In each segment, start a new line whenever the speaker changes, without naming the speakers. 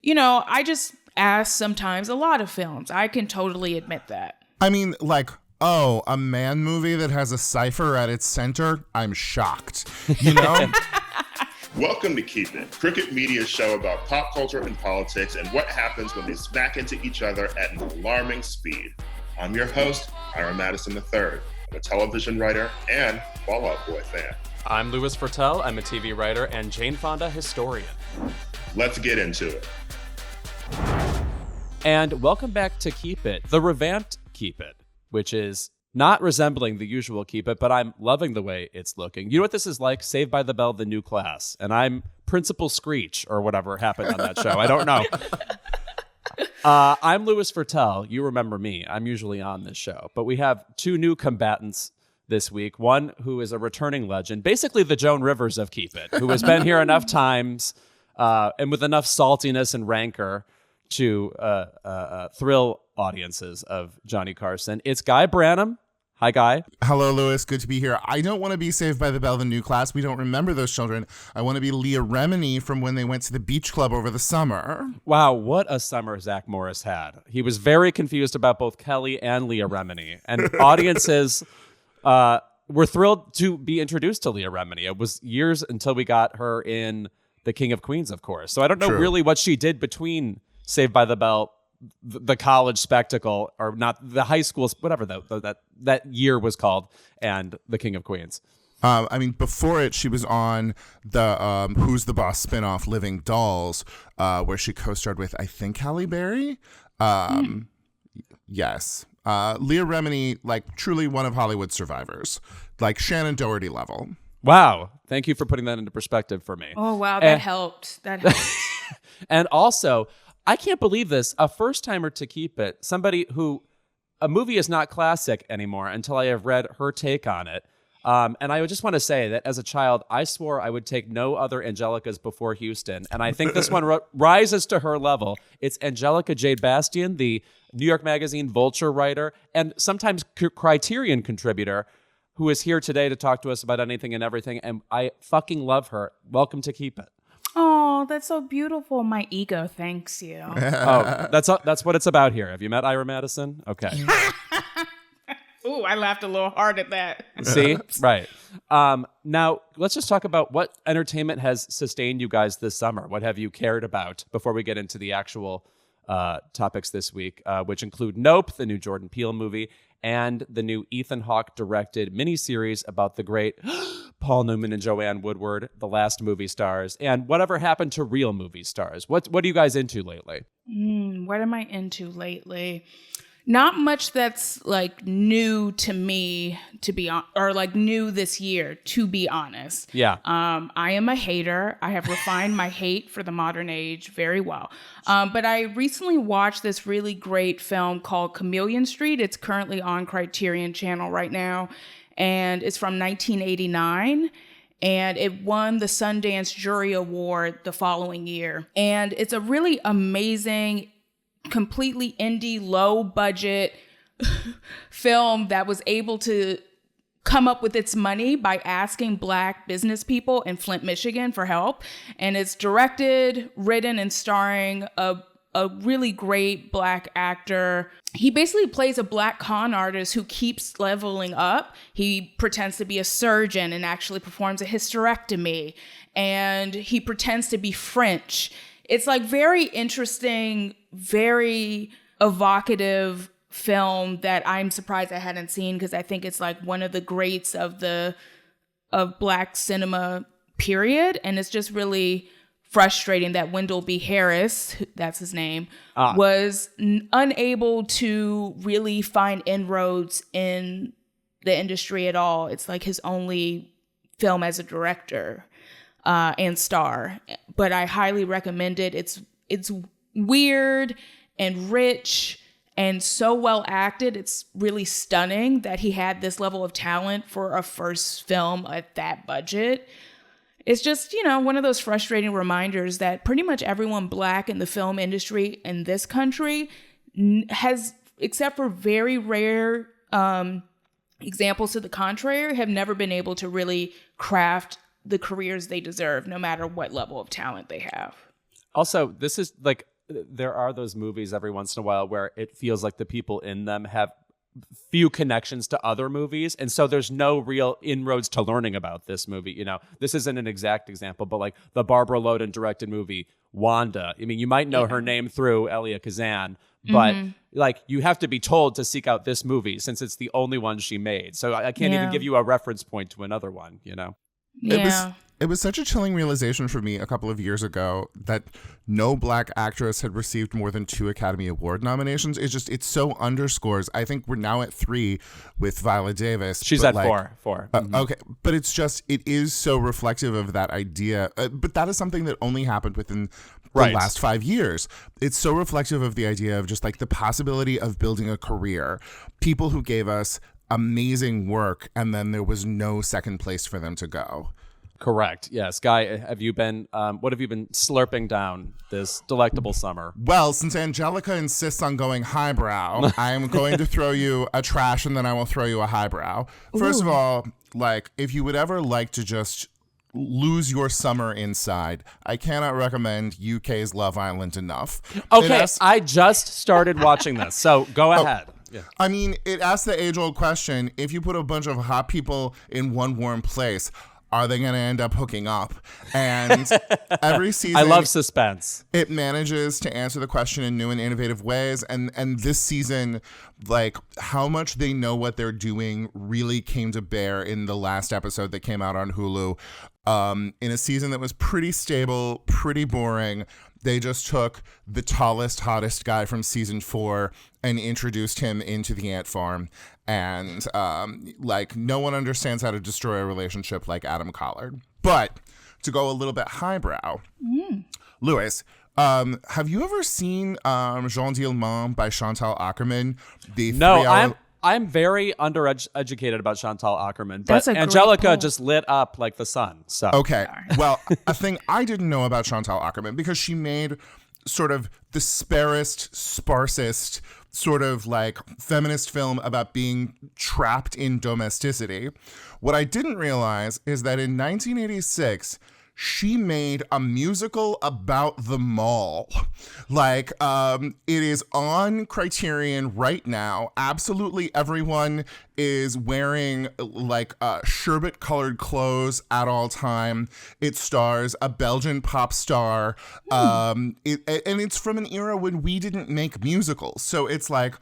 You know, I just ask sometimes a lot of films. I can totally admit that.
I mean, like, oh, a man movie that has a cipher at its center? I'm shocked. You know?
Welcome to Keep It, Cricket Media's show about pop culture and politics and what happens when they smack into each other at an alarming speed. I'm your host, Ira Madison III. I'm a television writer and Fall Out Boy fan.
I'm Louis Fertel. I'm a TV writer and Jane Fonda historian.
Let's get into it.
And welcome back to Keep It, the revamped Keep It, which is not resembling the usual Keep It, but I'm loving the way it's looking. You know what this is like? Saved by the Bell, the new class. And I'm Principal Screech or whatever happened on that show. I don't know. I'm Louis Fertel. You remember me. I'm usually on this show. But we have two new combatants this week. One who is a returning legend, basically the Joan Rivers of Keep It, who has been here enough times and with enough saltiness and rancor to thrill audiences of Johnny Carson. It's Guy Branum. Hi, Guy.
Hello, Louis. Good to be here. I don't want to be Saved by the Bell, the new class. We don't remember those children. I want to be Leah Remini from when they went to the beach club over the summer.
Wow, what a summer Zach Morris had. He was very confused about both Kelly and Leah Remini. And audiences were thrilled to be introduced to Leah Remini. It was years until we got her in The King of Queens, of course. So I don't know really what she did between Saved by the Bell, the college spectacle, or not the high school, whatever that year was called, and The King of Queens.
I mean, before it, she was on the Who's the Boss spinoff, Living Dolls, where she co-starred with, I think, Halle Berry. Yes. Leah Remini, like, truly one of Hollywood's survivors, like Shannon Doherty level.
Wow. Thank you for putting that into perspective for me.
Oh, wow. That helped. That helped.
And also, I can't believe this. A first-timer to Keep It, somebody who a movie is not classic anymore until I have read her take on it. And I would just want to say that as a child, I swore I would take no other Angelicas before Houston. And I think this one rises to her level. It's Angelica Jade Bastién, the New York Magazine Vulture writer and sometimes Criterion contributor, who is here today to talk to us about anything and everything. And I fucking love her. Welcome to Keep It.
Oh, that's so beautiful. My ego thanks you.
Oh, that's what it's about here. Have you met Ira Madison? Okay.
Ooh, I laughed a little hard at that.
See? Right. Now, let's just talk about what entertainment has sustained you guys this summer. What have you cared about before we get into the actual topics this week, which include Nope, the new Jordan Peele movie, and the new Ethan Hawke directed miniseries about the great Paul Newman and Joanne Woodward, the last movie stars, and whatever happened to real movie stars. What are you guys into lately?
What am I into lately? Not much that's like new to me, or like new this year, to be honest.
Yeah.
I am a hater. I have refined my hate for the modern age very well. But I recently watched this really great film called Chameleon Street. It's currently on Criterion Channel right now, and it's from 1989. And it won the Sundance Jury Award the following year. And it's a really amazing, completely indie, low budget film that was able to come up with its money by asking Black business people in Flint, Michigan for help. And it's directed, written, and starring a really great Black actor. He basically plays a Black con artist who keeps leveling up. He pretends to be a surgeon and actually performs a hysterectomy. And he pretends to be French. It's like very interesting, very evocative film that I'm surprised I hadn't seen, because I think it's like one of the greats of Black cinema period. And it's just really frustrating that Wendell B. Harris, that's his name, was unable to really find inroads in the industry at all. It's like his only film as a director and star. But I highly recommend it. It's weird and rich and so well acted. It's really stunning that he had this level of talent for a first film at that budget. It's just, one of those frustrating reminders that pretty much everyone Black in the film industry in this country has, except for very rare examples to the contrary, have never been able to really craft the careers they deserve, no matter what level of talent they have.
Also, this is like there are those movies every once in a while where it feels like the people in them have few connections to other movies, and so there's no real inroads to learning about this movie. You know, this isn't an exact example, but like the Barbara Loden directed movie Wanda, I mean, you might know her name through Elia Kazan, but like you have to be told to seek out this movie since it's the only one she made. So I can't even give you a reference point to another one, you know?
It was such a chilling realization for me a couple of years ago that no Black actress had received more than 2 Academy Award nominations. It so underscores. I think we're now at 3 with Viola Davis.
She's at 4.
Okay, but it is so reflective of that idea. But that is something that only happened within the last 5 years. It's so reflective of the idea of just like the possibility of building a career. People who gave us amazing work, and then there was no second place for them to go.
Correct. Yes. Guy, have you been, what have you been slurping down this delectable summer?
Well, since Angelica insists on going highbrow, I am going to throw you a trash and then I will throw you a highbrow. First of all, like, if you would ever like to just lose your summer inside, I cannot recommend UK's Love Island enough.
Okay, I just started watching this, so go ahead. Yeah.
I mean, it asks the age-old question, if you put a bunch of hot people in one warm place, are they going to end up hooking up? And every season,
I love suspense.
It manages to answer the question in new and innovative ways. And this season, like, how much they know what they're doing really came to bear in the last episode that came out on Hulu. In a season that was pretty stable, pretty boring, they just took the tallest, hottest guy from season 4 and introduced him into the ant farm. And like, no one understands how to destroy a relationship like Adam Collard. But to go a little bit highbrow, Lewis, have you ever seen Jean Dielmand by Chantal Akerman?
No, I'm very undereducated about Chantal Akerman, but Angelica just lit up like the sun. So
okay, well, a thing I didn't know about Chantal Akerman, because she made sort of the sparsest sort of like feminist film about being trapped in domesticity. What I didn't realize is that in 1986, she made a musical about the mall. Like, it is on Criterion right now. Absolutely everyone is wearing like sherbet colored clothes at all time. It stars a Belgian pop star. And it's from an era when we didn't make musicals. So it's like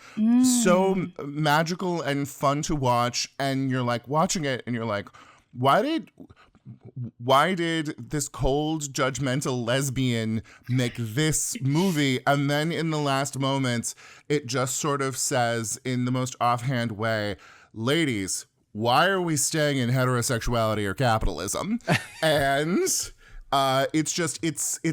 so magical and fun to watch. And you're like watching it and you're like, why did this cold, judgmental lesbian make this movie? And then in the last moments, it just sort of says in the most offhand way, ladies, why are we staying in heterosexuality or capitalism? And it's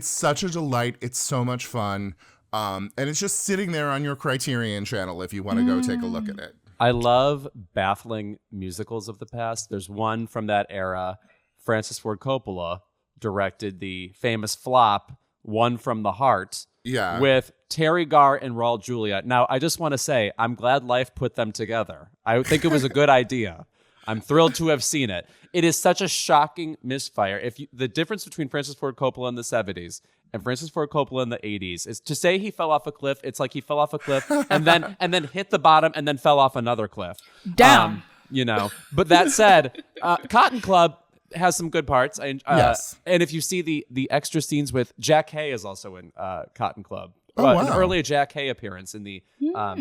such a delight. It's so much fun. And it's just sitting there on your Criterion channel if you want to go take a look at it.
I love baffling musicals of the past. There's one from that era. Francis Ford Coppola directed the famous flop, One from the Heart, with Terry Garr and Raul Julia. Now, I just want to say, I'm glad life put them together. I think it was a good idea. I'm thrilled to have seen it. It is such a shocking misfire. The difference between Francis Ford Coppola in the 70s and Francis Ford Coppola in the 80s is to say he fell off a cliff. It's like he fell off a cliff and then hit the bottom and then fell off another cliff.
Down.
You know, but that said, Cotton Club has some good parts.
Yes.
And if you see the extra scenes with Jack Hay is also in Cotton Club.
Wow.
An early Jack Hay appearance in the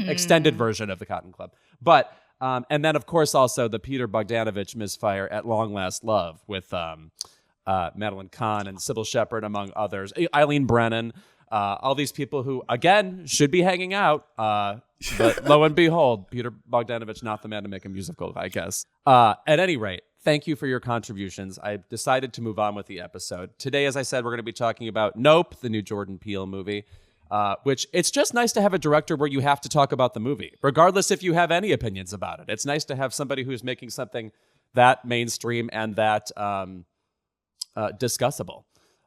extended version of the Cotton Club. But and then of course also the Peter Bogdanovich misfire at Long Last Love with Madeline Kahn and Sybil Shepherd among others. Eileen Brennan. All these people who, again, should be hanging out. But lo and behold, Peter Bogdanovich, not the man to make a musical, I guess. At any rate, thank you for your contributions. I decided to move on with the episode. Today, as I said, we're going to be talking about Nope, the new Jordan Peele movie, which it's just nice to have a director where you have to talk about the movie, regardless if you have any opinions about it. It's nice to have somebody who's making something that mainstream and that discussable.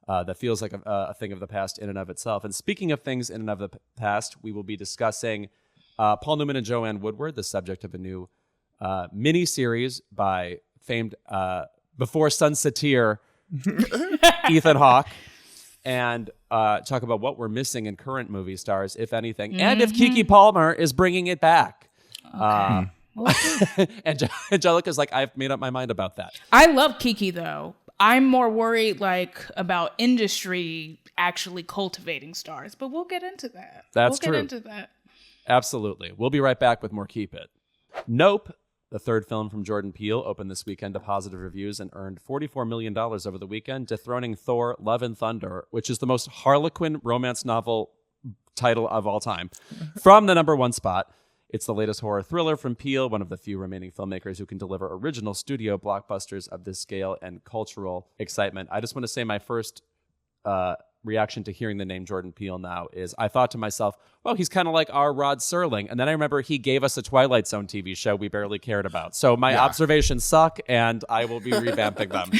That feels like a thing of the past in and of itself. And speaking of things in and of the past, we will be discussing Paul Newman and Joanne Woodward, the subject of a new mini-series by famed Before Sunseteer Ethan Hawke. And talk about what we're missing in current movie stars, if anything, and if Keke Palmer is bringing it back.
Okay.
And Angelica's like, I've made up my mind about that.
I love Keke though. I'm more worried about industry actually cultivating stars, but we'll get into that.
That's true.
We'll get into that.
Absolutely. We'll be right back with more Keep It. Nope, the third film from Jordan Peele, opened this weekend to positive reviews and earned $44 million over the weekend, dethroning Thor: Love and Thunder, which is the most Harlequin romance novel title of all time, from the #1 spot. It's the latest horror thriller from Peele, one of the few remaining filmmakers who can deliver original studio blockbusters of this scale and cultural excitement. I just want to say my first reaction to hearing the name Jordan Peele now is I thought to myself, well, he's kind of like our Rod Serling. And then I remember he gave us a Twilight Zone TV show we barely cared about. So my observations suck, and I will be revamping them.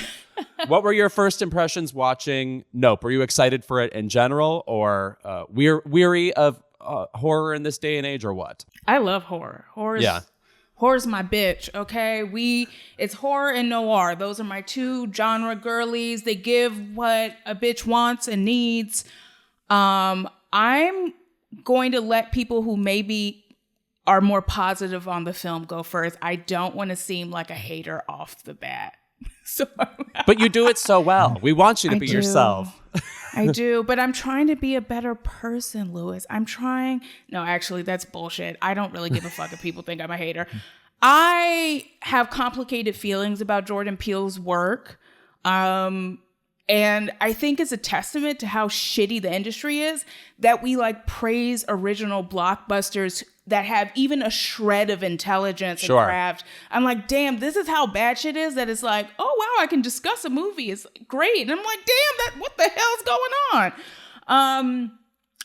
What were your first impressions watching Nope? Were you excited for it in general, or weary of horror in this day and age, or what?
I love horror. Horror's my bitch, okay? It's horror and noir. Those are my two genre girlies. They give what a bitch wants and needs. I'm going to let people who maybe are more positive on the film go first. I don't want to seem like a hater off the bat.
But you do it so well. We want you to be yourself.
I do, but I'm trying to be a better person, Louis. No, actually, that's bullshit. I don't really give a fuck if people think I'm a hater. I have complicated feelings about Jordan Peele's work. And I think it's a testament to how shitty the industry is that we praise original blockbusters that have even a shred of intelligence and craft. I'm like, damn, this is how bad shit is, that it's like, oh, wow, I can discuss a movie. It's great. And I'm like, damn, what the hell's going on?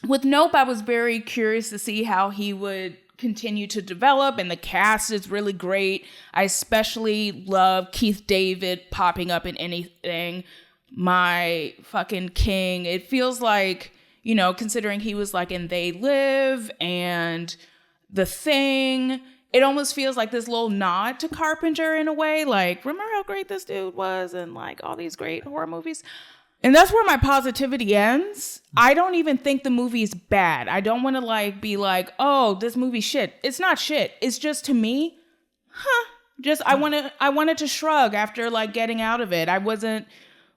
With Nope, I was very curious to see how he would continue to develop, and the cast is really great. I especially love Keith David popping up in anything. My fucking king. It feels like, considering he was in They Live and The Thing, it almost feels like this little nod to Carpenter in a way. Remember how great this dude was in all these great horror movies? And that's where my positivity ends. I don't even think the movie is bad. I don't want to be like, oh, this movie's shit. It's not shit. It's just, to me, I wanted to shrug after getting out of it. I wasn't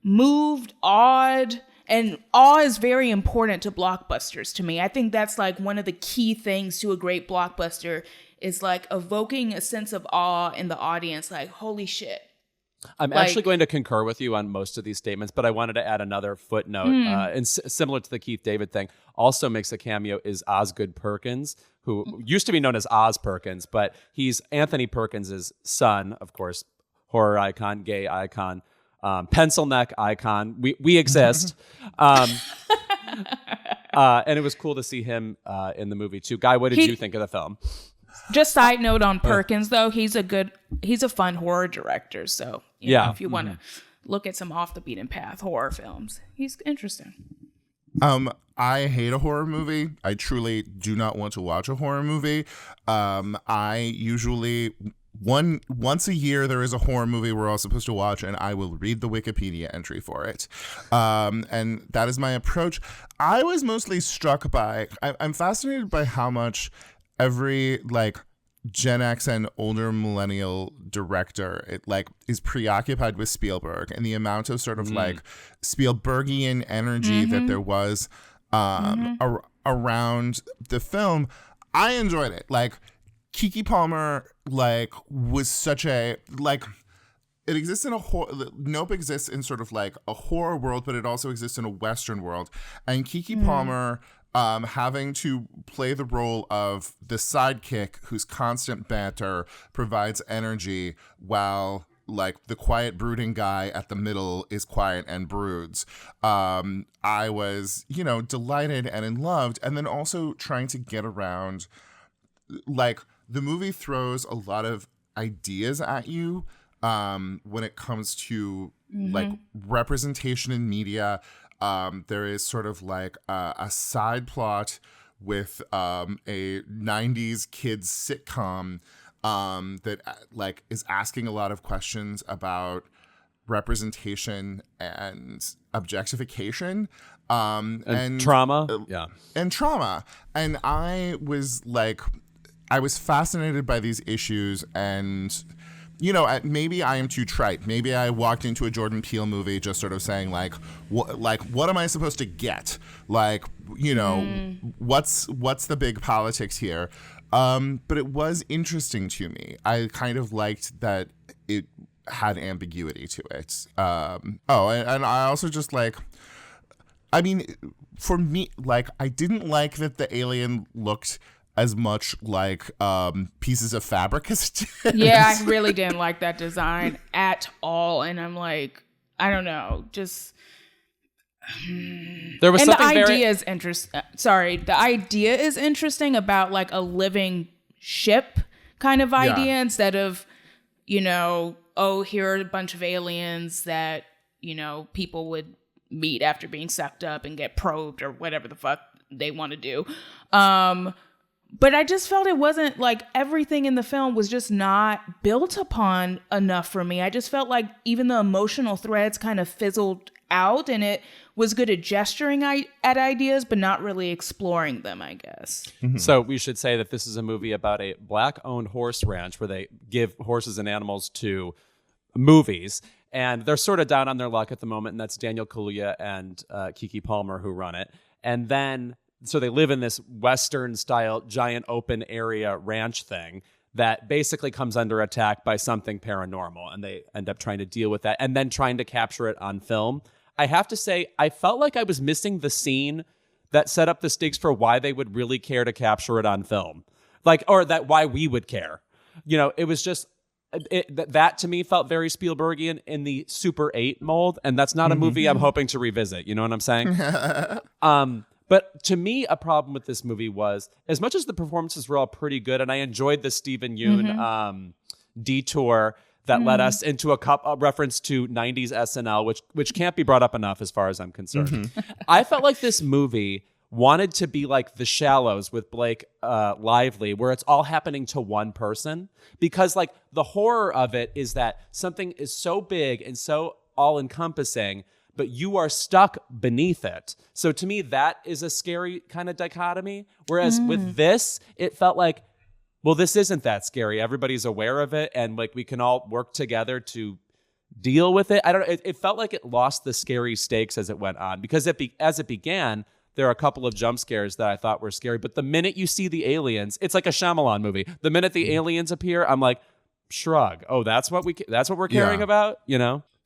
moved, awed. And awe is very important to blockbusters to me. I think that's one of the key things to a great blockbuster is evoking a sense of awe in the audience. Holy shit.
I'm actually going to concur with you on most of these statements, but I wanted to add another footnote. And similar to the Keith David thing, also makes a cameo is Osgood Perkins, who used to be known as Ozperkins, but he's Anthony Perkins' son, of course, horror icon, gay icon, pencil neck icon. We exist. And it was cool to see him in the movie too. Guy, what did you think of the film?
Just side note on Perkins, though, he's a fun horror director. So if you want to look at some off the beaten path horror films, he's interesting.
I hate a horror movie. I truly do not want to watch a horror movie. I usually once a year there is a horror movie we're all supposed to watch, and I will read the Wikipedia entry for it. And that is my approach. I was mostly struck by. I'm fascinated by how much every Gen X and older millennial director is preoccupied with Spielberg, and the amount of sort of Spielbergian energy that there was around the film. I enjoyed it. Keke Palmer was such a it exists in Nope exists in sort of a horror world, but it also exists in a Western world, and Keke Palmer having to play the role of the sidekick whose constant banter provides energy while the quiet brooding guy at the middle is quiet and broods. I was, delighted and in love, and then also trying to get around, the movie throws a lot of ideas at you when it comes to representation in media. There is sort of a side plot with a 90s kids sitcom that is asking a lot of questions about representation and objectification
and trauma.
And trauma. And I was fascinated by these issues, and maybe I am too trite. Maybe I walked into a Jordan Peele movie just sort of saying what am I supposed to get? What's the big politics here? But it was interesting to me. I kind of liked that it had ambiguity to it. And I also just for me, I didn't like that the alien looked as much like pieces of fabric as it did.
Yeah, I really didn't like that design at all. And I'm like, I don't know, just...
There was
and
something
the idea is the idea is interesting about like a living ship kind of idea instead of, here are a bunch of aliens that, people would meet after being sucked up and get probed or whatever the fuck they want to do. But I just felt it wasn't like everything in the film was just not built upon enough for me. I just felt like even the emotional threads kind of fizzled out, and it was good at gesturing at ideas, but not really exploring them, I guess.
Mm-hmm. So we should say that this is a movie about a Black-owned horse ranch where they give horses and animals to movies. And they're sort of down on their luck at the moment, and that's Daniel Kaluuya and Keke Palmer who run it. And then... so they live in this Western-style, giant open area ranch thing that basically comes under attack by something paranormal, and they end up trying to deal with that and then trying to capture it on film. I have to say, I felt like I was missing the scene that set up the stakes for why they would really care to capture it on film. Or that why we would care. It was just... that to me felt very Spielbergian in the Super 8 mold, and that's not a movie I'm hoping to revisit. You know what I'm saying? But to me, a problem with this movie was, as much as the performances were all pretty good, and I enjoyed the Steven Yeun detour that led us into a reference to 90s SNL, which can't be brought up enough as far as I'm concerned. I felt like this movie wanted to be like The Shallows with Blake Lively, where it's all happening to one person. Because the horror of it is that something is so big and so all-encompassing, but you are stuck beneath it. So to me, that is a scary kind of dichotomy. Whereas with this, it felt like, well, this isn't that scary. Everybody's aware of it, and we can all work together to deal with it. I don't know. It felt like it lost the scary stakes as it went on, because as it began, there are a couple of jump scares that I thought were scary. But the minute you see the aliens, it's like a Shyamalan movie. The minute the aliens appear, I'm like, shrug. Oh, that's what we're caring about,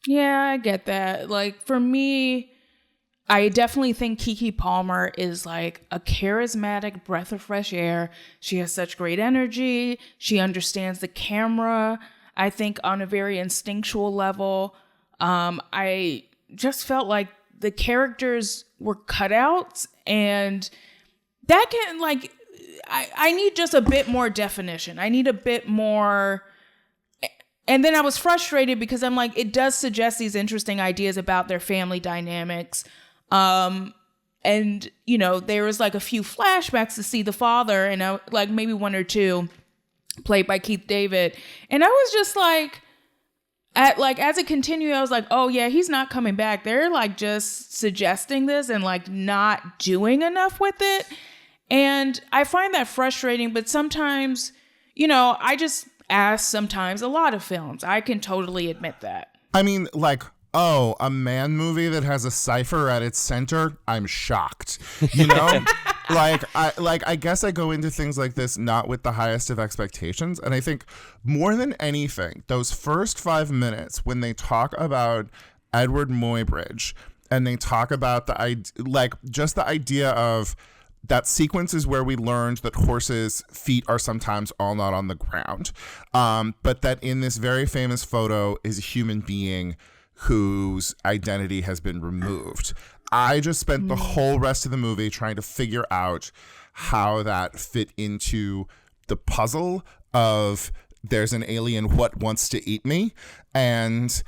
Yeah, I get that. For me, I definitely think Keke Palmer is a charismatic breath of fresh air. She has such great energy. She understands the camera, I think, on a very instinctual level. I just felt like the characters were cutouts, and that can I need just a bit more definition. I need a bit more. And then I was frustrated because I'm like, it does suggest these interesting ideas about their family dynamics. And, there was a few flashbacks to see the father, and maybe one or two played by Keith David. And I was just as it continued, I was like, oh yeah, he's not coming back. They're just suggesting this and not doing enough with it. And I find that frustrating, but sometimes, I just ask sometimes a lot of films. I can totally admit that.
I mean, a man movie that has a cipher at its center, I'm shocked. I guess I go into things like this not with the highest of expectations. And I think more than anything, those first 5 minutes when they talk about Edward Muybridge and they talk about just the idea of that sequence is where we learned that horses' feet are sometimes all not on the ground. But that in this very famous photo is a human being whose identity has been removed. I just spent the whole rest of the movie trying to figure out how that fit into the puzzle of there's an alien what wants to eat me. And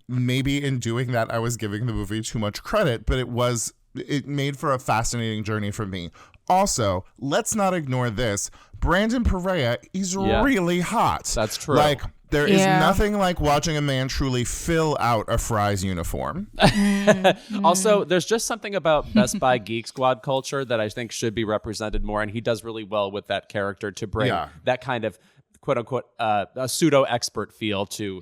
maybe in doing that, I was giving the movie too much credit, but it made for a fascinating journey for me. Also, let's not ignore this. Brandon Perea is really hot.
That's true.
There is nothing like watching a man truly fill out a Fry's uniform.
Also, there's just something about Best Buy Geek Squad culture that I think should be represented more, and he does really well with that character to bring that kind of quote unquote a pseudo expert feel to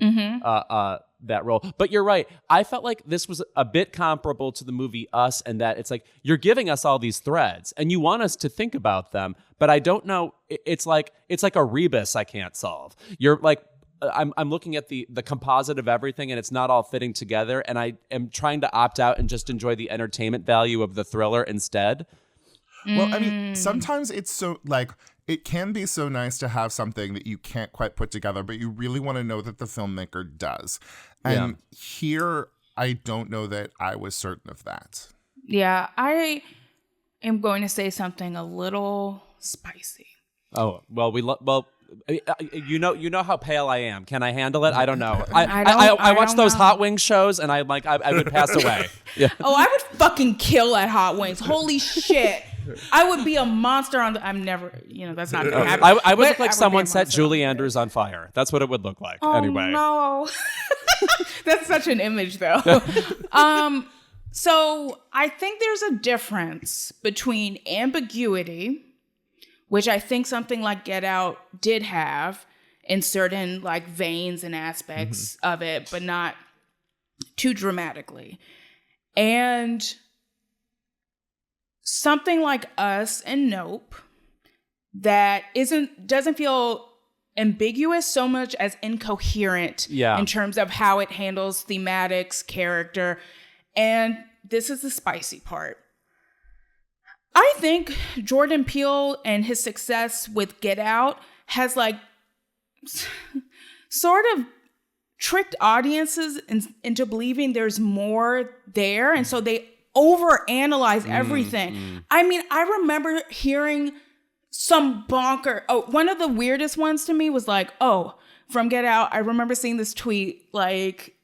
that role. But you're right. I felt like this was a bit comparable to the movie Us, and that it's like you're giving us all these threads and you want us to think about them, but I don't know. It's like a rebus I can't solve. You're like, I'm looking at the composite of everything and it's not all fitting together, and I am trying to opt out and just enjoy the entertainment value of the thriller instead.
Well, I mean, sometimes it's so like it can be so nice to have something that you can't quite put together, but you really want to know that the filmmaker does. And here, I don't know that I was certain of that.
Yeah, I am going to say something a little spicy.
Oh, well, you know how pale I am. Can I handle it? I don't know. I watch those Hot Wings shows, and I would pass away. Yeah.
Oh, I would fucking kill at Hot Wings. Holy shit. I would be a monster on the. I'm never. That's not gonna happen.
I would look like someone set Julie Andrews on fire. That's what it would look like. Anyway.
No. That's such an image, though. So I think there's a difference between ambiguity, which I think something like Get Out did have in certain like veins and aspects of it, but not too dramatically. And something like Us and Nope that doesn't feel ambiguous so much as incoherent in terms of how it handles thematics, character. And this is the spicy part. I think Jordan Peele and his success with Get Out has like sort of tricked audiences into believing there's more there. And so they overanalyze everything. I mean, I remember hearing some bonker. Oh, one of the weirdest ones to me was like, from Get Out, I remember seeing this tweet like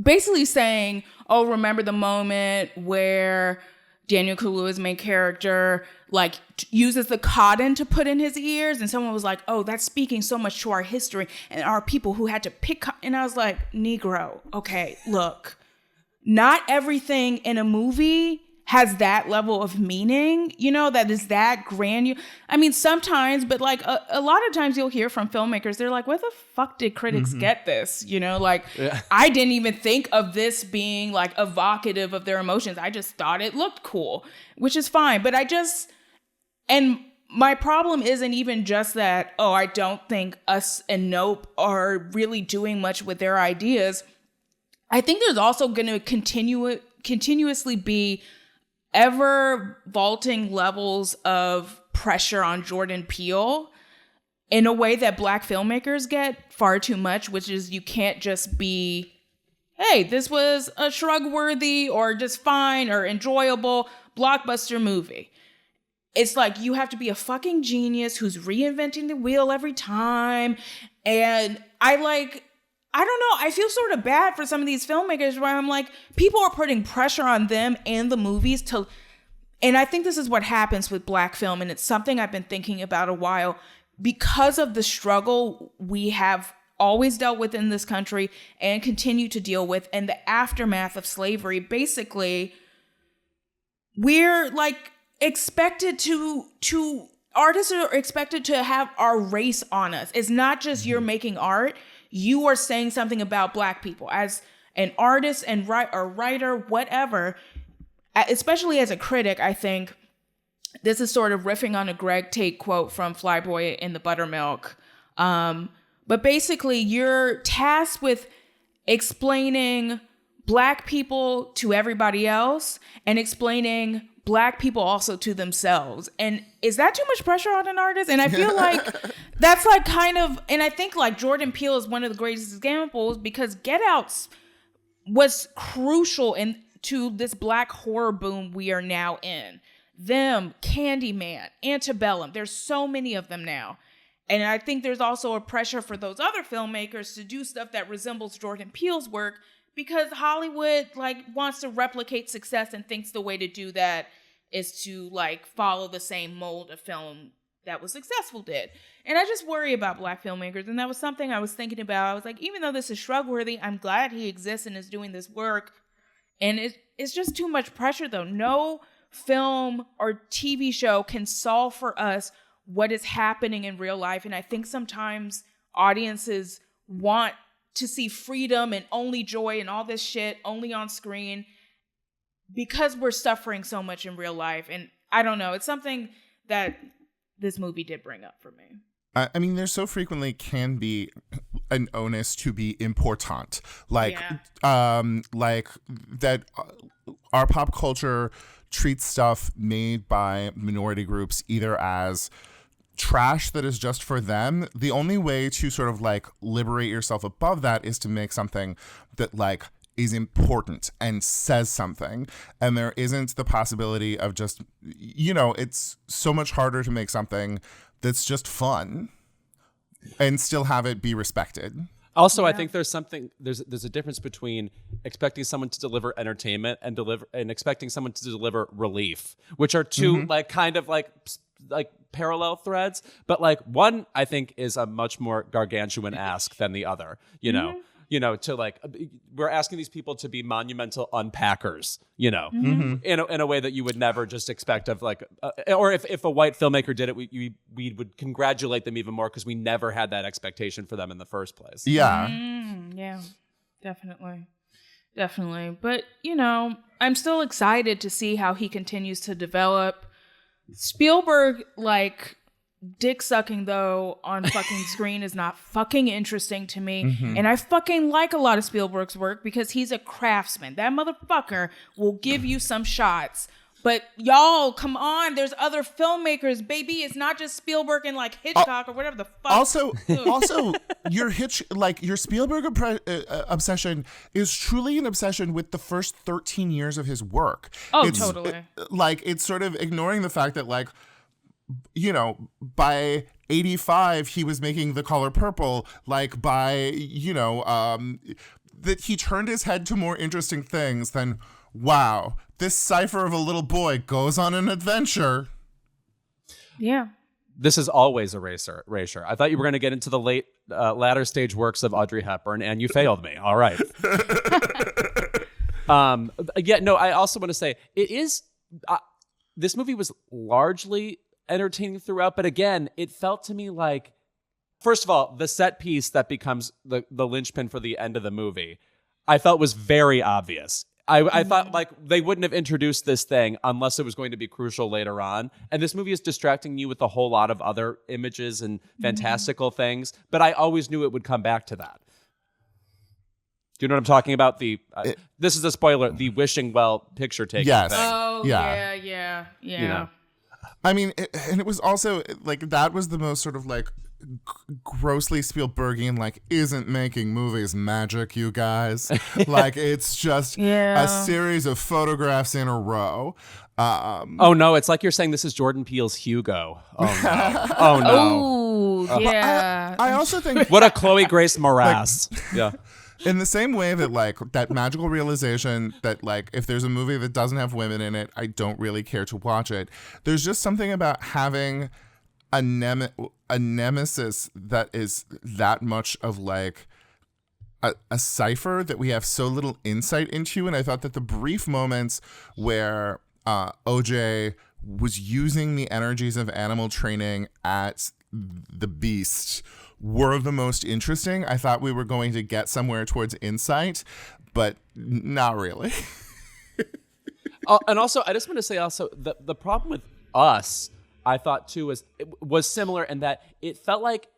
basically saying, remember the moment where Daniel Kaluuya's main character like uses the cotton to put in his ears, and someone was like, that's speaking so much to our history and our people who had to pick and I was like, Negro, okay, look, not everything in a movie has that level of meaning, that is that grand. I mean, sometimes, but like a lot of times you'll hear from filmmakers, they're like, where the fuck did critics get this? I didn't even think of this being like evocative of their emotions. I just thought it looked cool, which is fine. But and my problem isn't even just that, I don't think Us and Nope are really doing much with their ideas. I think there's also going to continuously be ever vaulting levels of pressure on Jordan Peele in a way that Black filmmakers get far too much, which is you can't just be, hey, this was a shrug-worthy or just fine or enjoyable blockbuster movie. It's like you have to be a fucking genius who's reinventing the wheel every time. And I don't know. I feel sort of bad for some of these filmmakers where I'm like, people are putting pressure on them and the movies and I think this is what happens with Black film. And it's something I've been thinking about a while because of the struggle we have always dealt with in this country and continue to deal with and the aftermath of slavery. Basically, we're like expected artists are expected to have our race on us. It's not just you're making art. You are saying something about Black people as an artist and writer, whatever, especially as a critic. I think this is sort of riffing on a Greg Tate quote from Flyboy in the Buttermilk. But basically, you're tasked with explaining Black people to everybody else and explaining Black people also to themselves. And is that too much pressure on an artist? And I feel like that's like kind of, and I think like Jordan Peele is one of the greatest examples because Get Out was crucial to this Black horror boom we are now in. Them, Candyman, Antebellum, there's so many of them now. And I think there's also a pressure for those other filmmakers to do stuff that resembles Jordan Peele's work because Hollywood like wants to replicate success and thinks the way to do that is to like follow the same mold of film that was successful did. And I just worry about Black filmmakers. And that was something I was thinking about. I was like, even though this is shrug-worthy, I'm glad he exists and is doing this work. And it's just too much pressure, though. No film or TV show can solve for us what is happening in real life. And I think sometimes audiences want to see freedom and only joy and all this shit only on screen because we're suffering so much in real life. And I don't know. It's something that this movie did bring up for me.
I mean, there so frequently can be an onus to be important, like that. Our pop culture treats stuff made by minority groups either as trash that is just for them. The only way to sort of like liberate yourself above that is to make something that like is important and says something. And there isn't the possibility of just, it's so much harder to make something that's just fun and still have it be respected.
Also, I think there's a difference between expecting someone to deliver entertainment and expecting someone to deliver relief, which are two like kind of like parallel threads. But like one, I think, is a much more gargantuan ask than the other. To like, we're asking these people to be monumental unpackers, in a way that you would never just expect of like, or if a white filmmaker did it, we would congratulate them even more because we never had that expectation for them in the first place.
Yeah.
Yeah, definitely. But, I'm still excited to see how he continues to develop. Spielberg, like, dick sucking though on fucking screen is not fucking interesting to me. And I fucking like a lot of Spielberg's work because he's a craftsman. That motherfucker will give you some shots. But y'all, come on, there's other filmmakers, baby. It's not just Spielberg and like Hitchcock or whatever the fuck.
Also, your Spielberg obsession is truly an obsession with the first 13 years of his work.
Totally.
It's sort of ignoring the fact that like, by 85, he was making The Color Purple. Like by, that he turned his head to more interesting things than, wow, this cipher of a little boy goes on an adventure.
Yeah.
This is always erasure. I thought you were going to get into the latter stage works of Audrey Hepburn, and you failed me. All right. I also want to say it is. This movie was largely entertaining throughout, but again, it felt to me like, first of all, the set piece that becomes the linchpin for the end of the movie, I felt was very obvious. I thought like they wouldn't have introduced this thing unless it was going to be crucial later on. And this movie is distracting you with a whole lot of other images and fantastical things, but I always knew it would come back to that. Do you know what I'm talking about? This is a spoiler, the wishing well picture taking
yes.
thing.
Oh, yeah.
I mean, and it was also like that was the most sort of like grossly Spielbergian, like, isn't making movies magic, you guys? Like, it's just a series of photographs in a row.
Oh no, it's like you're saying this is Jordan Peele's Hugo. Oh no. Oh no.
Oh, yeah.
I also think
what a Chloe Grace Moretz. Yeah.
In the same way that like that magical realization that like if there's a movie that doesn't have women in it, I don't really care to watch it. There's just something about having a nemesis that is that much of like a cipher that we have so little insight into. And I thought that the brief moments where OJ was using the energies of animal training at the beast were the most interesting. I thought we were going to get somewhere towards insight, but not really.
And also, I just want to say also, the problem with Us, I thought too, was similar in that it felt like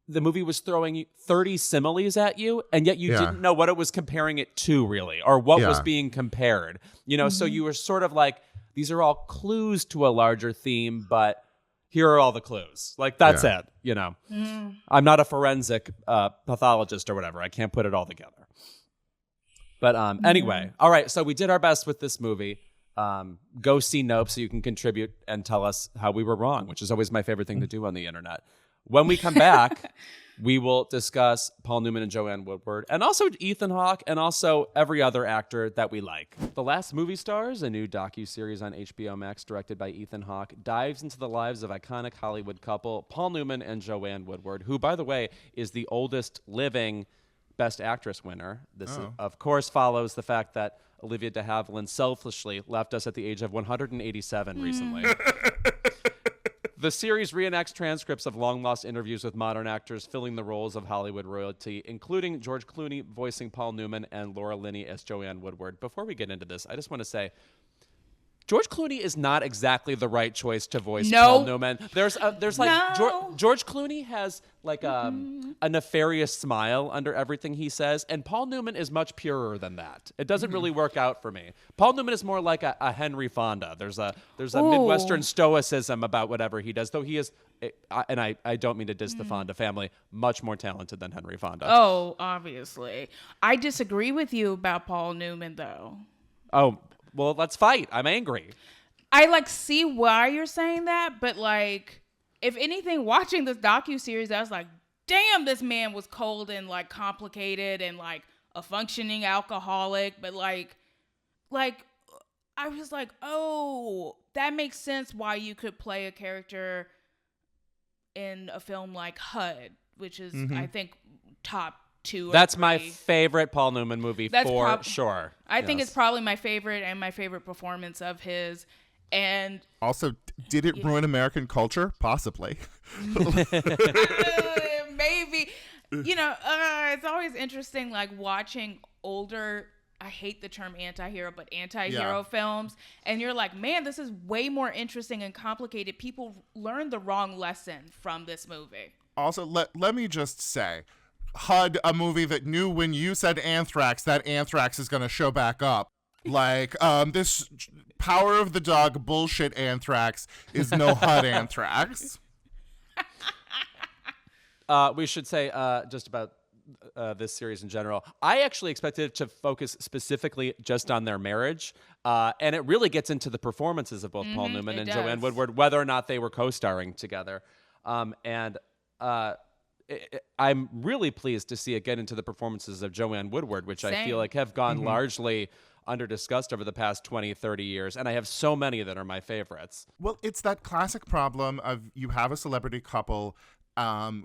the movie was throwing 30 similes at you, and yet you didn't know what it was comparing it to really, or what was being compared. So you were sort of like, these are all clues to a larger theme, but here are all the clues. Like, that's it, I'm not a forensic pathologist or whatever. I can't put it all together. But anyway, all right, so we did our best with this movie. Go see Nope so you can contribute and tell us how we were wrong, which is always my favorite thing to do on the internet. When we come back, We will discuss Paul Newman and Joanne Woodward, and also Ethan Hawke, and also every other actor that we like. The Last Movie Stars, a new docuseries on HBO Max directed by Ethan Hawke, dives into the lives of iconic Hollywood couple Paul Newman and Joanne Woodward, who, by the way, is the oldest living Best Actress winner. This, of course, follows the fact that Olivia de Havilland selfishly left us at the age of 187 recently. The series reenacts transcripts of long-lost interviews with modern actors filling the roles of Hollywood royalty, including George Clooney voicing Paul Newman and Laura Linney as Joanne Woodward. Before we get into this, I just want to say, George Clooney is not exactly the right choice to voice Paul Newman. There's like George Clooney has like a nefarious smile under everything he says, and Paul Newman is much purer than that. It doesn't really work out for me. Paul Newman is more like a Henry Fonda. There's a Midwestern stoicism about whatever he does, though he is, and I don't mean to diss the Fonda family, much more talented than Henry Fonda.
Oh, obviously. I disagree with you about Paul Newman, though.
Oh, well, let's fight. I'm angry.
I see why you're saying that, but if anything, watching this docuseries, I was like, damn, this man was cold and complicated and a functioning alcoholic. But I was like, oh, that makes sense why you could play a character in a film like HUD, which is I think top 2
That's
or 3.
my favorite Paul Newman movie for sure.
I think it's probably my favorite and my favorite performance of his. And
also, did it ruin American culture? Possibly.
Maybe. It's always interesting watching older, I hate the term anti-hero, but anti-hero films. And you're like, man, this is way more interesting and complicated. People learned the wrong lesson from this movie.
Also, let me just say, HUD, a movie that knew when you said anthrax, that anthrax is going to show back up. This power of the dog bullshit anthrax is no HUD anthrax.
We should say just about this series in general. I actually expected it to focus specifically just on their marriage. And it really gets into the performances of both Paul Newman and Joanne Woodward, whether or not they were co-starring together. I'm really pleased to see it get into the performances of Joanne Woodward, which I feel like have gone largely under-discussed over the past 20, 30 years, and I have so many that are my favorites.
Well, it's that classic problem of you have a celebrity couple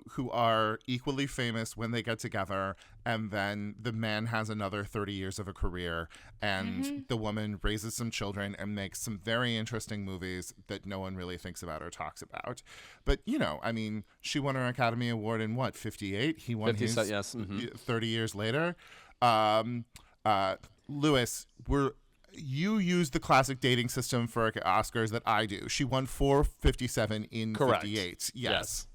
who are equally famous when they get together, and then the man has another 30 years of a career, and the woman raises some children and makes some very interesting movies that no one really thinks about or talks about. But, she won her Academy Award in 58? He won his 30 years later. Lewis, you use the classic dating system for Oscars that I do. She won 457 in 58. Yes.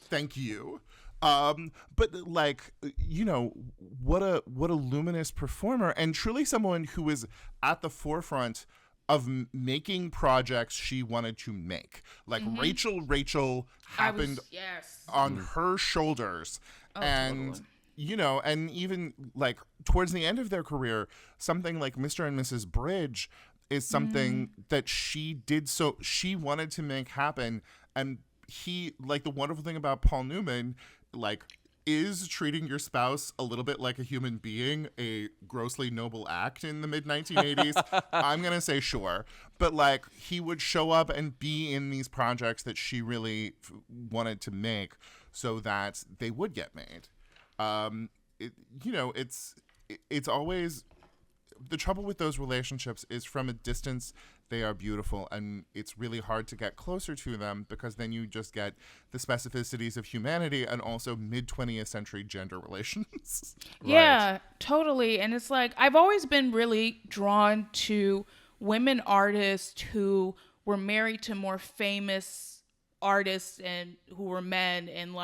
Thank you. But what a luminous performer, and truly someone who is at the forefront of making projects she wanted to make. Rachel happened on her shoulders. Totally. And even towards the end of their career, something like Mr. and Mrs. Bridge is something that she did. So she wanted to make happen. And he, the wonderful thing about Paul Newman, is treating your spouse a little bit like a human being a grossly noble act in the mid-1980s? I'm going to say sure. But, he would show up and be in these projects that she really wanted to make so that they would get made. It's always the trouble with those relationships is from a distance they are beautiful, and it's really hard to get closer to them because then you just get the specificities of humanity and also mid-20th century gender relations.
Yeah, totally. And it's I've always been really drawn to women artists who were married to more famous artists and who were men, and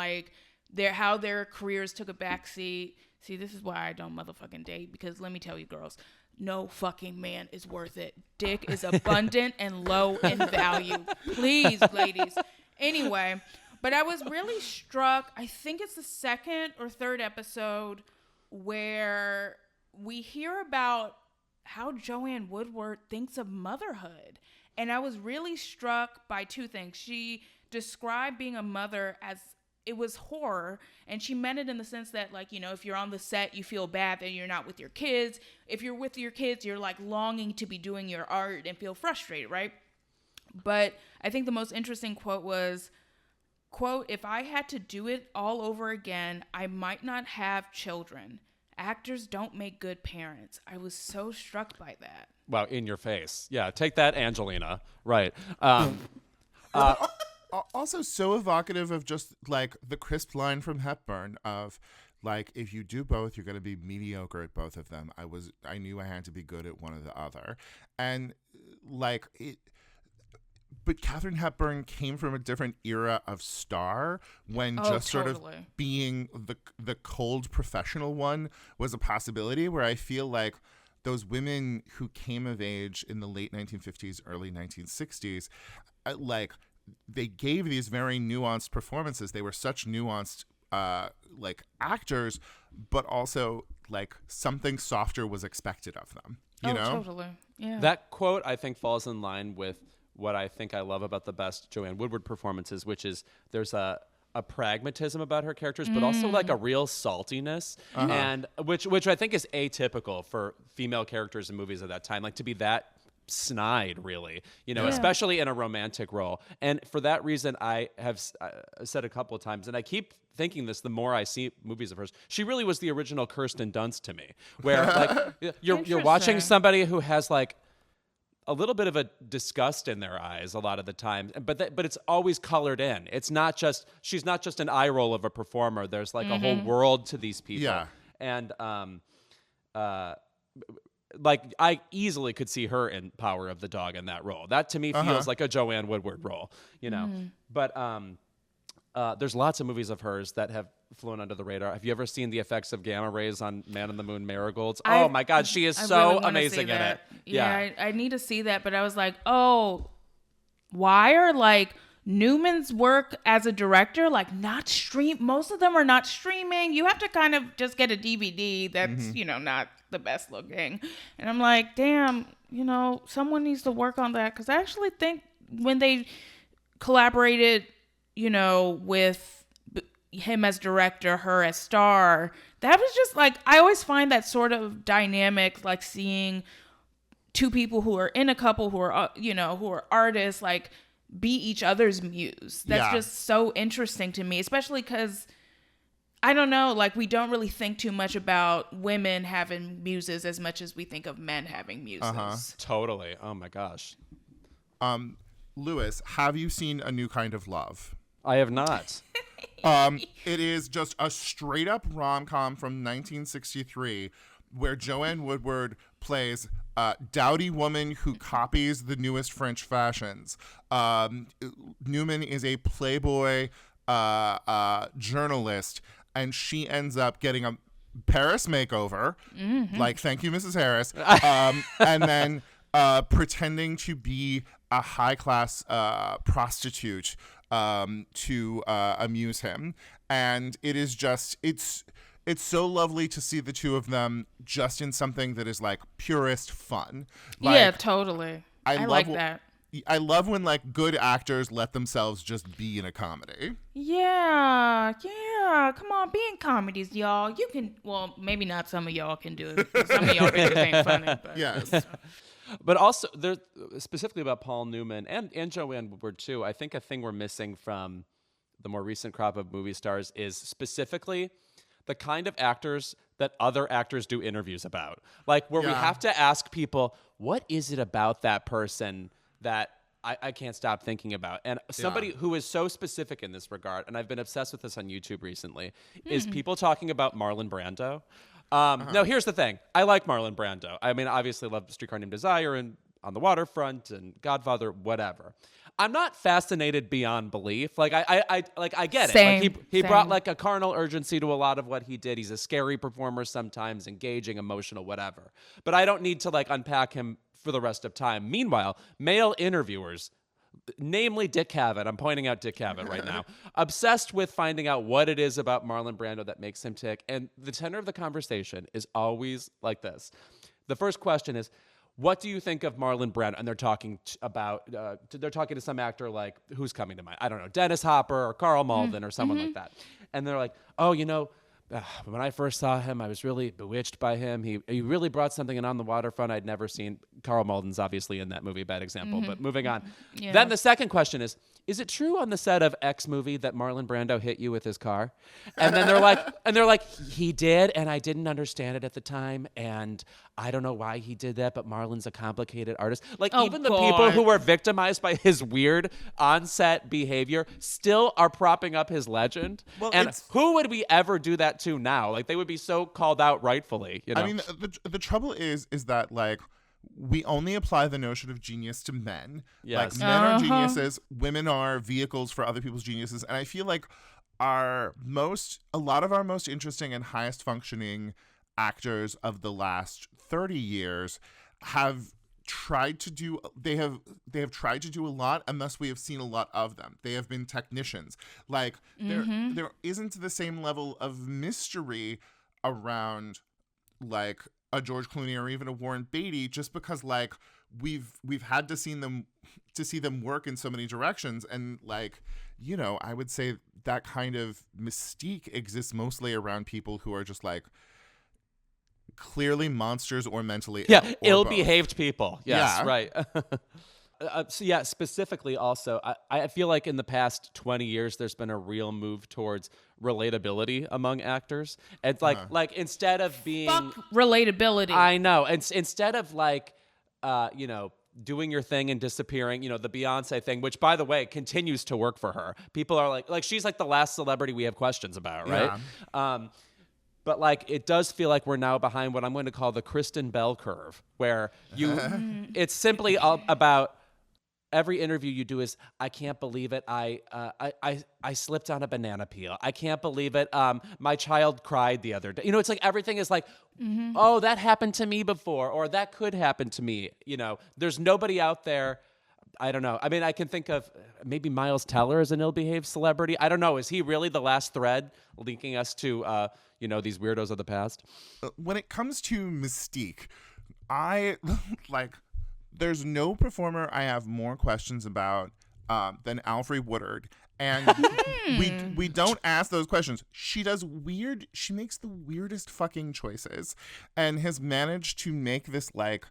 how their careers took a backseat. See, this is why I don't motherfucking date, because let me tell you, girls, no fucking man is worth it. Dick is abundant and low in value. Please, ladies. Anyway, but I was really struck. I think it's the second or third episode where we hear about how Joanne Woodward thinks of motherhood. And I was really struck by two things. She described being a mother as it was horror, and she meant it in the sense that, like, you know, if you're on the set, you feel bad that you're not with your kids. If you're with your kids, you're like longing to be doing your art and feel frustrated, right? But I think the most interesting quote was, quote, "If I had to do it all over again, I might not have children. Actors don't make good parents." I was so struck by that.
Wow, in your face. Yeah, take that, Angelina. Right.
Also so evocative of just like the crisp line from Hepburn of like, if you do both, you're going to be mediocre at both of them. I knew I had to be good at one or the other. And like it, but Katharine Hepburn came from a different era of star when sort of being the cold professional one was a possibility, where I feel like those women who came of age in the late 1950s, early 1960s, like they gave these very nuanced performances. They were such nuanced like actors, but also like something softer was expected of them. You know?
Totally. Yeah.
That quote, I think, falls in line with what I think I love about the best Joanne Woodward performances, which is there's a pragmatism about her characters, but also like a real saltiness, and which I think is atypical for female characters in movies at that time, like to be that snide, really, you know, especially in a romantic role. And for that reason, I have said a couple of times, and I keep thinking this the more I see movies of hers, she really was the original Kirsten Dunst to me, where like you're watching somebody who has like a little bit of a disgust in their eyes a lot of the time, but it's always colored in. It's not just, she's not just an eye roll of a performer. There's like a whole world to these people.
Yeah.
And like I easily could see her in Power of the Dog in that role. That to me feels like a Joanne Woodward role, you know. But there's lots of movies of hers that have flown under the radar. Have you ever seen the effects of gamma rays on Man in the Moon Marigolds? Oh my God, she is so
really
amazing in it.
Yeah, I need to see that, but I was like, oh, why are like Newman's work as a director like not stream? Most of them are not streaming. You have to kind of just get a DVD that's you know, not the best looking. And I'm like, damn, you know, someone needs to work on that, because I actually think when they collaborated, you know, with him as director, her as star, that was just like, I always find that sort of dynamic, like seeing two people who are in a couple who are, you know, who are artists, like be each other's muse. That's just so interesting to me, especially because I don't know, like we don't really think too much about women having muses as much as we think of men having muses.
Totally. Oh my gosh.
Lewis, have you seen A New Kind of Love?
I have not.
It is just a straight up rom-com from 1963 where Joanne Woodward plays a dowdy woman who copies the newest French fashions. Newman is a Playboy journalist, and she ends up getting a Paris makeover. Like, thank you, Mrs. Harris. And then pretending to be a high-class prostitute to amuse him. And it is just, it's so lovely to see the two of them just in something that is like purest fun. Like,
yeah, totally. I like that.
I love when like good actors let themselves just be in a comedy.
Yeah. Come on, be in comedies, y'all. You can, well, maybe not some of y'all can do it, 'cause some of y'all bitches ain't funny. But,
yes.
But also, there specifically about Paul Newman and Joanne Woodward too, I think a thing we're missing from the more recent crop of movie stars is specifically the kind of actors that other actors do interviews about. Like where we have to ask people, what is it about that person that I can't stop thinking about? And somebody who is so specific in this regard, and I've been obsessed with this on YouTube recently, is people talking about Marlon Brando. Now, here's the thing. I like Marlon Brando. I mean, obviously love Streetcar Named Desire and On the Waterfront and Godfather, whatever. I'm not fascinated beyond belief. Like I get
Same,
it. Like he brought like a carnal urgency to a lot of what he did. He's a scary performer sometimes, engaging, emotional, whatever. But I don't need to like unpack him for the rest of time. Meanwhile, male interviewers, namely Dick Cavett, I'm pointing out Dick Cavett right now, obsessed with finding out what it is about Marlon Brando that makes him tick. And the tenor of the conversation is always like this. The first question is, what do you think of Marlon Brando? And they're talking they're talking to some actor like, who's coming to mind? I don't know, Dennis Hopper or Carl Malden or someone like that. And they're like, oh, when I first saw him, I was really bewitched by him. He really brought something in On the Waterfront I'd never seen. Carl Malden's obviously in that movie, bad example, but moving on.
Yeah.
Then the second question is it true on the set of X movie that Marlon Brando hit you with his car? And then they're like, he did, and I didn't understand it at the time, and I don't know why he did that, but Marlon's a complicated artist. Like, even the people who were victimized by his weird on-set behavior still are propping up his legend.
Well,
and who would we ever do that to now? Like, they would be so called out rightfully. You know?
I mean, the trouble is that, like, we only apply the notion of genius to men.
Yes.
Like, men are geniuses, women are vehicles for other people's geniuses, and I feel like a lot of our most interesting and highest functioning actors of the last 30 years have tried to do tried to do a lot, and thus we have seen a lot of them. They have been technicians. Like, there isn't the same level of mystery around, like, a George Clooney or even a Warren Beatty, just because, like, we've had to see them work in so many directions, and, like, you know, I would say that kind of mystique exists mostly around people who are just, like, clearly monsters or mentally
ill-behaved people. Yes,
yeah.
Right. Specifically also, I feel like in the past 20 years, there's been a real move towards relatability among actors. It's like instead of being...
Fuck relatability.
I know. And instead of, like, doing your thing and disappearing, the Beyonce thing, which, by the way, continues to work for her. People are like she's like the last celebrity we have questions about, right?
Yeah.
But, like, it does feel like we're now behind what I'm going to call the Kristen bell curve, where it's simply about every interview you do is, I can't believe it. I slipped on a banana peel. I can't believe it. My child cried the other day. It's like everything is like, oh, that happened to me before, or that could happen to me. There's nobody out there. I don't know. I mean, I can think of maybe Miles Teller as an ill-behaved celebrity. I don't know. Is he really the last thread linking us to, these weirdos of the past?
When it comes to mystique, there's no performer I have more questions about than Alfre Woodard. And we don't ask those questions. She makes the weirdest fucking choices and has managed to make this, like,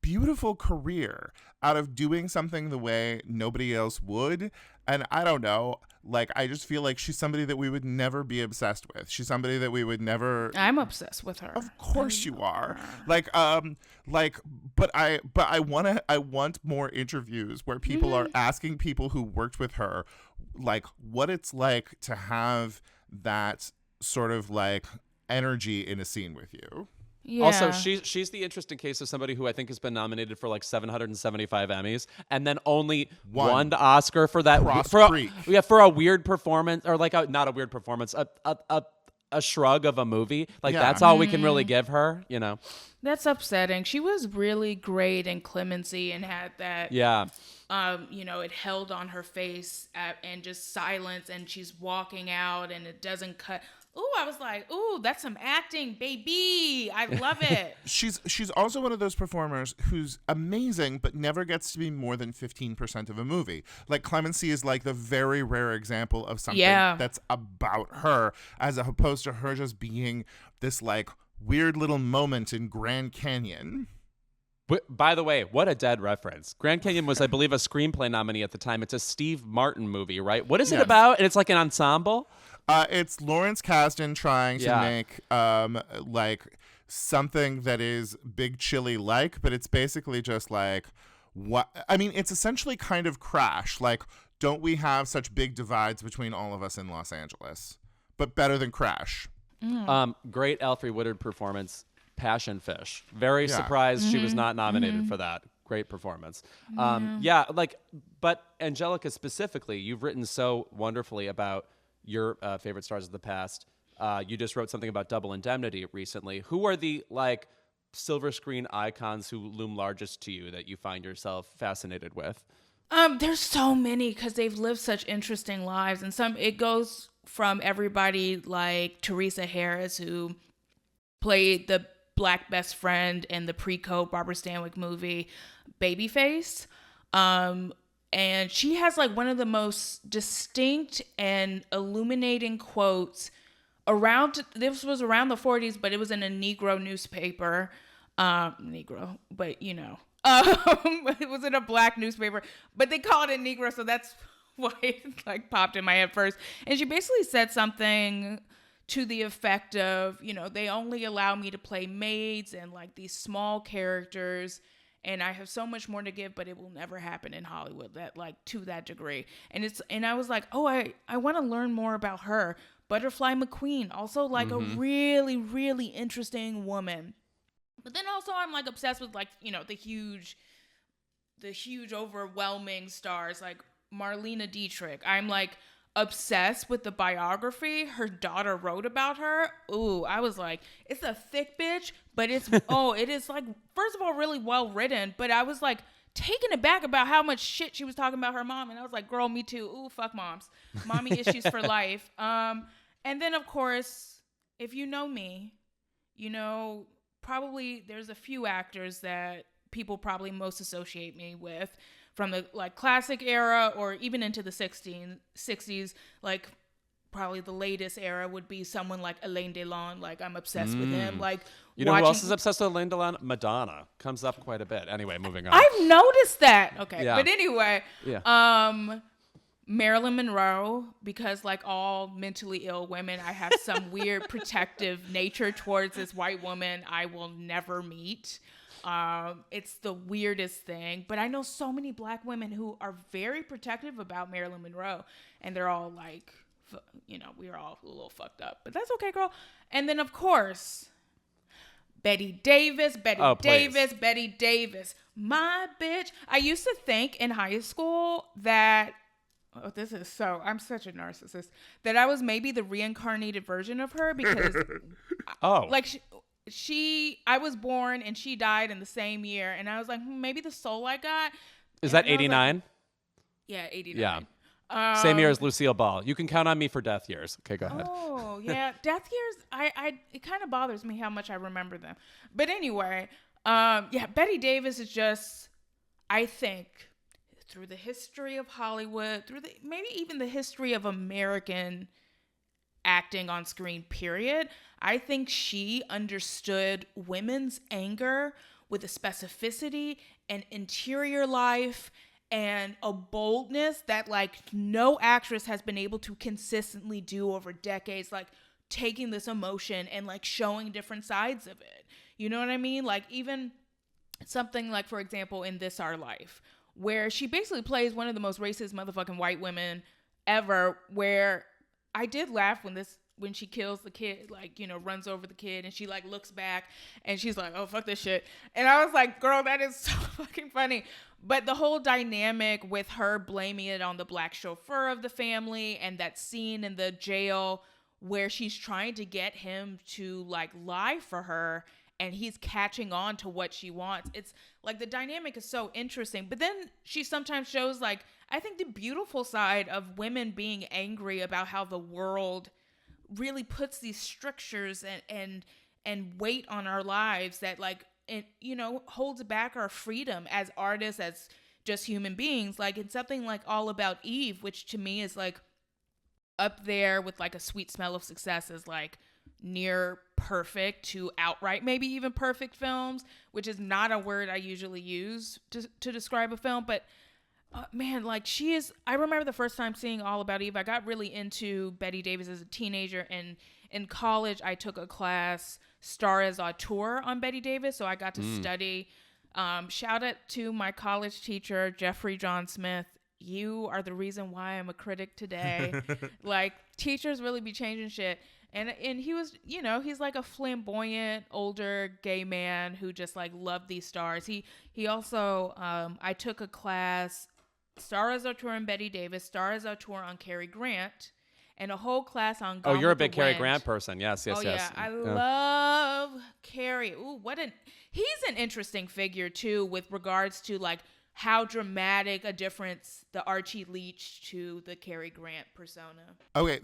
beautiful career out of doing something the way nobody else would. And I don't know, like, I just feel like she's somebody that we would never be obsessed with. She's somebody that we would never...
I'm obsessed with her.
Of course you are. But I want more interviews where people are asking people who worked with her, like, what it's like to have that sort of, like, energy in a scene with you.
Yeah.
Also, she's the interesting case of somebody who I think has been nominated for like 775 Emmys and then only won the Oscar for that for a weird performance, or like not a weird performance, a shrug of a movie. Like, that's all we can really give her,
That's upsetting. She was really great in Clemency and had that it held on her face and just silence, and she's walking out and it doesn't cut. Ooh, I was like, ooh, that's some acting, baby. I love it.
She's also one of those performers who's amazing, but never gets to be more than 15% of a movie. Like, Clemency is like the very rare example of something that's about her, as opposed to her just being this, like, weird little moment in Grand Canyon.
By the way, what a dead reference. Grand Canyon was, I believe, a screenplay nominee at the time. It's a Steve Martin movie, right? What is it about? And it's like an ensemble?
It's Lawrence Kasdan trying to make like something that is Big Chili-like, but it's basically just like it's essentially kind of Crash. Like, don't we have such big divides between all of us in Los Angeles? But better than Crash.
Great Alfre Woodard performance. Passion Fish. Very surprised she was not nominated for that. Great performance. But Angelica specifically, you've written so wonderfully about your favorite stars of the past. You just wrote something about Double Indemnity recently. Who are the, like, silver screen icons who loom largest to you that you find yourself fascinated with?
There's so many because they've lived such interesting lives, and it goes from everybody like Teresa Harris, who played the black best friend in the pre-code Barbara Stanwyck movie Babyface. And she has like one of the most distinct and illuminating quotes this was around the 40s, but it was in a Negro newspaper. Negro, but you know, it was in a black newspaper, but they called it Negro. So that's why it like popped in my head first. And she basically said something to the effect of, you know, they only allow me to play maids and like these small characters, and I have so much more to give, but it will never happen in Hollywood that like to that degree. And I was like, oh, I want to learn more about her. Butterfly McQueen, also like a really, really interesting woman. But then also I'm like obsessed with like, you know, the huge overwhelming stars like Marlene Dietrich. I'm like obsessed with the biography her daughter wrote about her. Ooh, I was like, it's a thick bitch, but it is like, first of all, really well written, but I was like taken aback about how much shit she was talking about her mom, and I was like, girl, me too. Ooh, fuck moms. Mommy issues for life. And then of course, if you know me, you know, probably there's a few actors that people probably most associate me with from the like classic era or even into the 60s. Like probably the latest era would be someone like Alain Delon. Like I'm obsessed with him. Like,
you know who else is obsessed with Alain Delon? Madonna comes up quite a bit. Anyway, moving on.
I've noticed that. Okay,
yeah.
But anyway,
yeah.
Marilyn Monroe, because like all mentally ill women, I have some weird protective nature towards this white woman I will never meet. It's the weirdest thing, but I know so many black women who are very protective about Marilyn Monroe, and they're all like, you know, we're all a little fucked up, but that's okay, girl. And then of course, Betty Davis, my bitch. I used to think in high school that, I'm such a narcissist, that I was maybe the reincarnated version of her because, like I was born and she died in the same year, and I was like, maybe the soul I got.
Is that 89?
Like, yeah, 89.
Yeah. Same year as Lucille Ball. You can count on me for death years. Okay, go ahead.
Oh, yeah. Death years, it kind of bothers me how much I remember them. But anyway, Betty Davis is just, I think, through the history of Hollywood, maybe even the history of American acting on screen, period, I think she understood women's anger with a specificity and interior life and a boldness that like no actress has been able to consistently do over decades, like taking this emotion and like showing different sides of it. You know what I mean? Like even something like, for example, in This Our Life, where she basically plays one of the most racist motherfucking white women ever, where I did laugh when she kills the kid, like, you know, runs over the kid, and she like looks back and she's like, oh, fuck this shit. And I was like, girl, that is so fucking funny. But the whole dynamic with her blaming it on the black chauffeur of the family, and that scene in the jail where she's trying to get him to like lie for her, and he's catching on to what she wants. It's like the dynamic is so interesting. But then she sometimes shows like, I think, the beautiful side of women being angry about how the world really puts these strictures and weight on our lives that like, it, you know, holds back our freedom as artists, as just human beings. Like in something like All About Eve, which to me is like up there with like A Sweet Smell of Success as like near perfect to outright maybe even perfect films, which is not a word I usually use to describe a film. But man, like she is, I remember the first time seeing All About Eve, I got really into Betty Davis as a teenager, and in college I took a class, Star as Auteur, on Betty Davis, so I got to study. Shout out to my college teacher, Jeffrey John Smith. You are the reason why I'm a critic today. Like, teachers really be changing shit. And he was, you know, he's like a flamboyant older gay man who just like loved these stars. He also, I took a class, Star as Auteur on Betty Davis, Star as Auteur on Cary Grant, and a whole class on Gone
you're a
with the
big Cary
Wind.
Grant person. Yes.
Yeah, I love Cary. Ooh, he's an interesting figure too, with regards to like how dramatic a difference the Archie Leach to the Cary Grant persona.
Okay,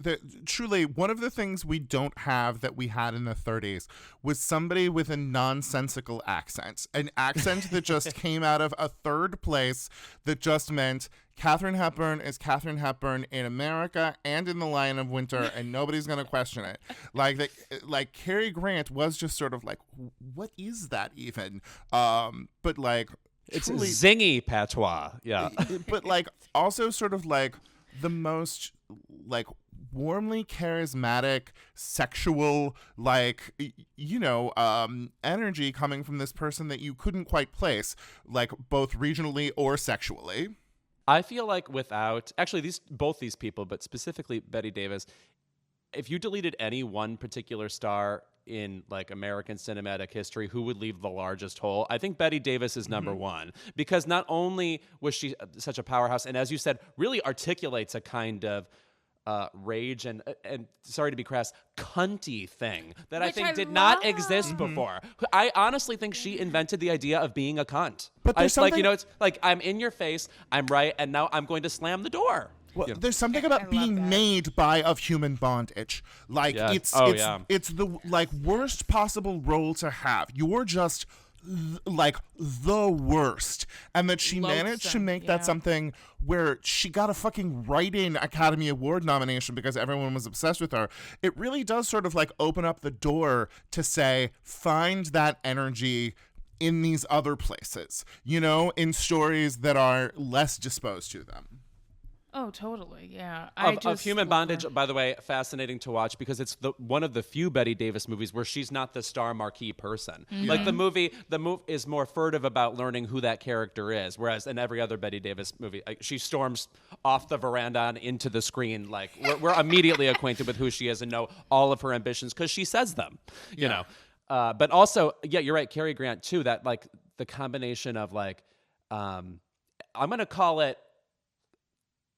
truly, one of the things we don't have that we had in the 30s was somebody with a nonsensical accent. An accent that just came out of a third place that just meant Katharine Hepburn is Katharine Hepburn in America and in The Lion of Winter, and nobody's going to question it. Like Cary Grant was just sort of like, what is that even? But like...
It's
truly,
zingy patois, yeah.
But like also sort of like the most like warmly charismatic, sexual, like energy coming from this person that you couldn't quite place, like both regionally or sexually.
I feel like without actually both these people, but specifically Bette Davis, if you deleted any one particular star in like American cinematic history, who would leave the largest hole? I think Bette Davis is number one, because not only was she such a powerhouse, and as you said, really articulates a kind of rage and sorry to be crass, cunty thing that I think did not exist before. I honestly think she invented the idea of being a cunt.
But there's something...
it's like, I'm in your face, I'm right, and now I'm going to slam the door.
Well, there's something about being made of human bondage. Like it's the like worst possible role to have. You're just like the worst, and that she managed to make that something where she got a fucking writing Academy Award nomination because everyone was obsessed with her. It really does sort of like open up the door to say, find that energy in these other places, in stories that are less disposed to them.
Oh, totally. Yeah.
Of Human Bondage, by the way, fascinating to watch because it's one of the few Bette Davis movies where she's not the star marquee person. Mm-hmm. Like the movie is more furtive about learning who that character is, whereas in every other Bette Davis movie, she storms off the veranda and into the screen. Like we're immediately acquainted with who she is and know all of her ambitions because she says them. You know. But also, yeah, you're right, Cary Grant too. That like the combination of like, I'm gonna call it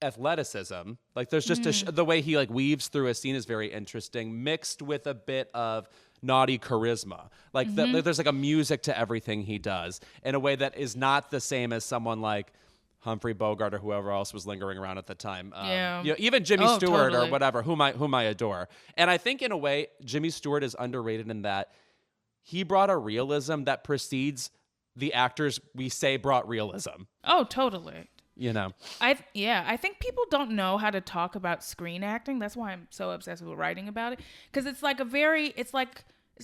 athleticism. Like there's just the way he like weaves through a scene is very interesting, mixed with a bit of naughty charisma. Like there's like a music to everything he does in a way that is not the same as someone like Humphrey Bogart or whoever else was lingering around at the time. Even Jimmy Stewart or whatever, whom I adore. And I think in a way Jimmy Stewart is underrated in that he brought a realism that precedes the actors we say brought realism.
Oh, totally. I think people don't know how to talk about screen acting. That's why I'm so obsessed with writing about it, because it's like it's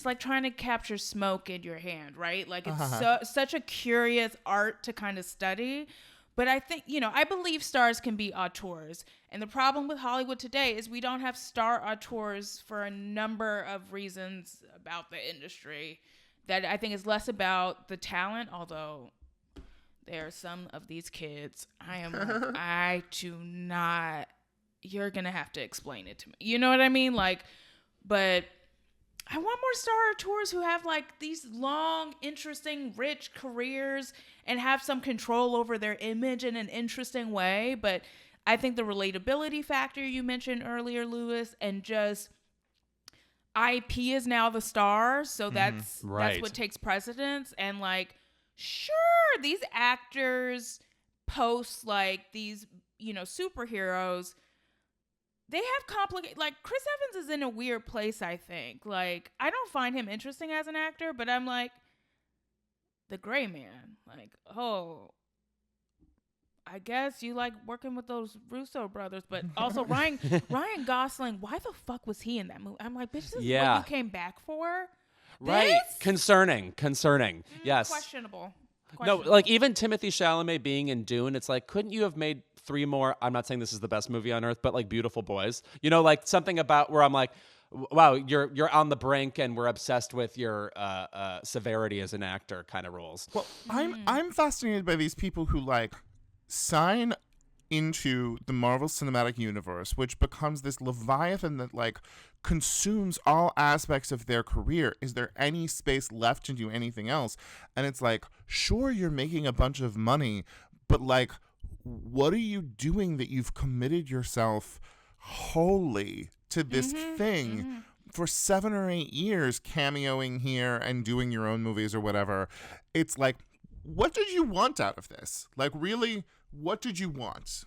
like trying to capture smoke in your hand, right? Like it's such a curious art to kind of study. But I think, I believe stars can be auteurs. And the problem with Hollywood today is we don't have star auteurs for a number of reasons about the industry that I think is less about the talent, although there are some of these kids, I do not, you're going to have to explain it to me. You know what I mean? Like, but I want more star auteurs who have like these long, interesting, rich careers and have some control over their image in an interesting way. But I think the relatability factor you mentioned earlier, Lewis, and just IP is now the star. So that's what takes precedence. And like, sure, these actors post like these, superheroes. They have complicated, like Chris Evans is in a weird place, I think. Like, I don't find him interesting as an actor, but I'm like, the gray man. Like, oh, I guess you like working with those Russo brothers, but also Ryan Gosling, why the fuck was he in that movie? I'm like, bitch, this is what you came back for?
Right.
This?
Concerning. Yes.
Questionable.
No, like even Timothée Chalamet being in Dune, it's like, couldn't you have made 3 more? I'm not saying this is the best movie on earth, but like Beautiful Boys, like something about where I'm like, wow, you're on the brink and we're obsessed with your severity as an actor kind of roles.
Well, I'm fascinated by these people who like sign into the Marvel Cinematic Universe, which becomes this leviathan that like consumes all aspects of their career. Is there any space left to do anything else? And it's like, sure, you're making a bunch of money, but like, what are you doing that you've committed yourself wholly to this thing for 7 or 8 years, cameoing here and doing your own movies or whatever? It's like, what did you want out of this? Like, really, what did you want?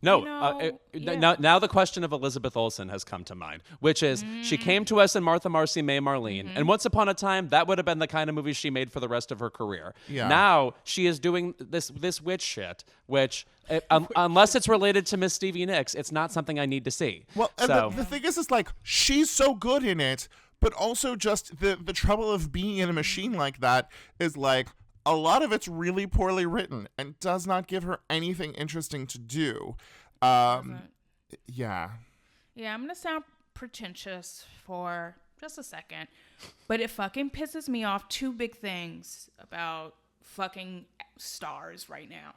No,
yeah.
now the question of Elizabeth Olsen has come to mind, which is she came to us in Martha, Marcy, May, Marlene, and once upon a time, that would have been the kind of movie she made for the rest of her career.
Yeah.
Now she is doing this witch shit, which, unless it's related to Miss Stevie Nicks, it's not something I need to see.
Well, and the thing is like, she's so good in it, but also just the trouble of being in a machine like that is like, a lot of it's really poorly written and does not give her anything interesting to do. Yeah.
Yeah, I'm going to sound pretentious for just a second, but it fucking pisses me off. Two big things about fucking stars right now.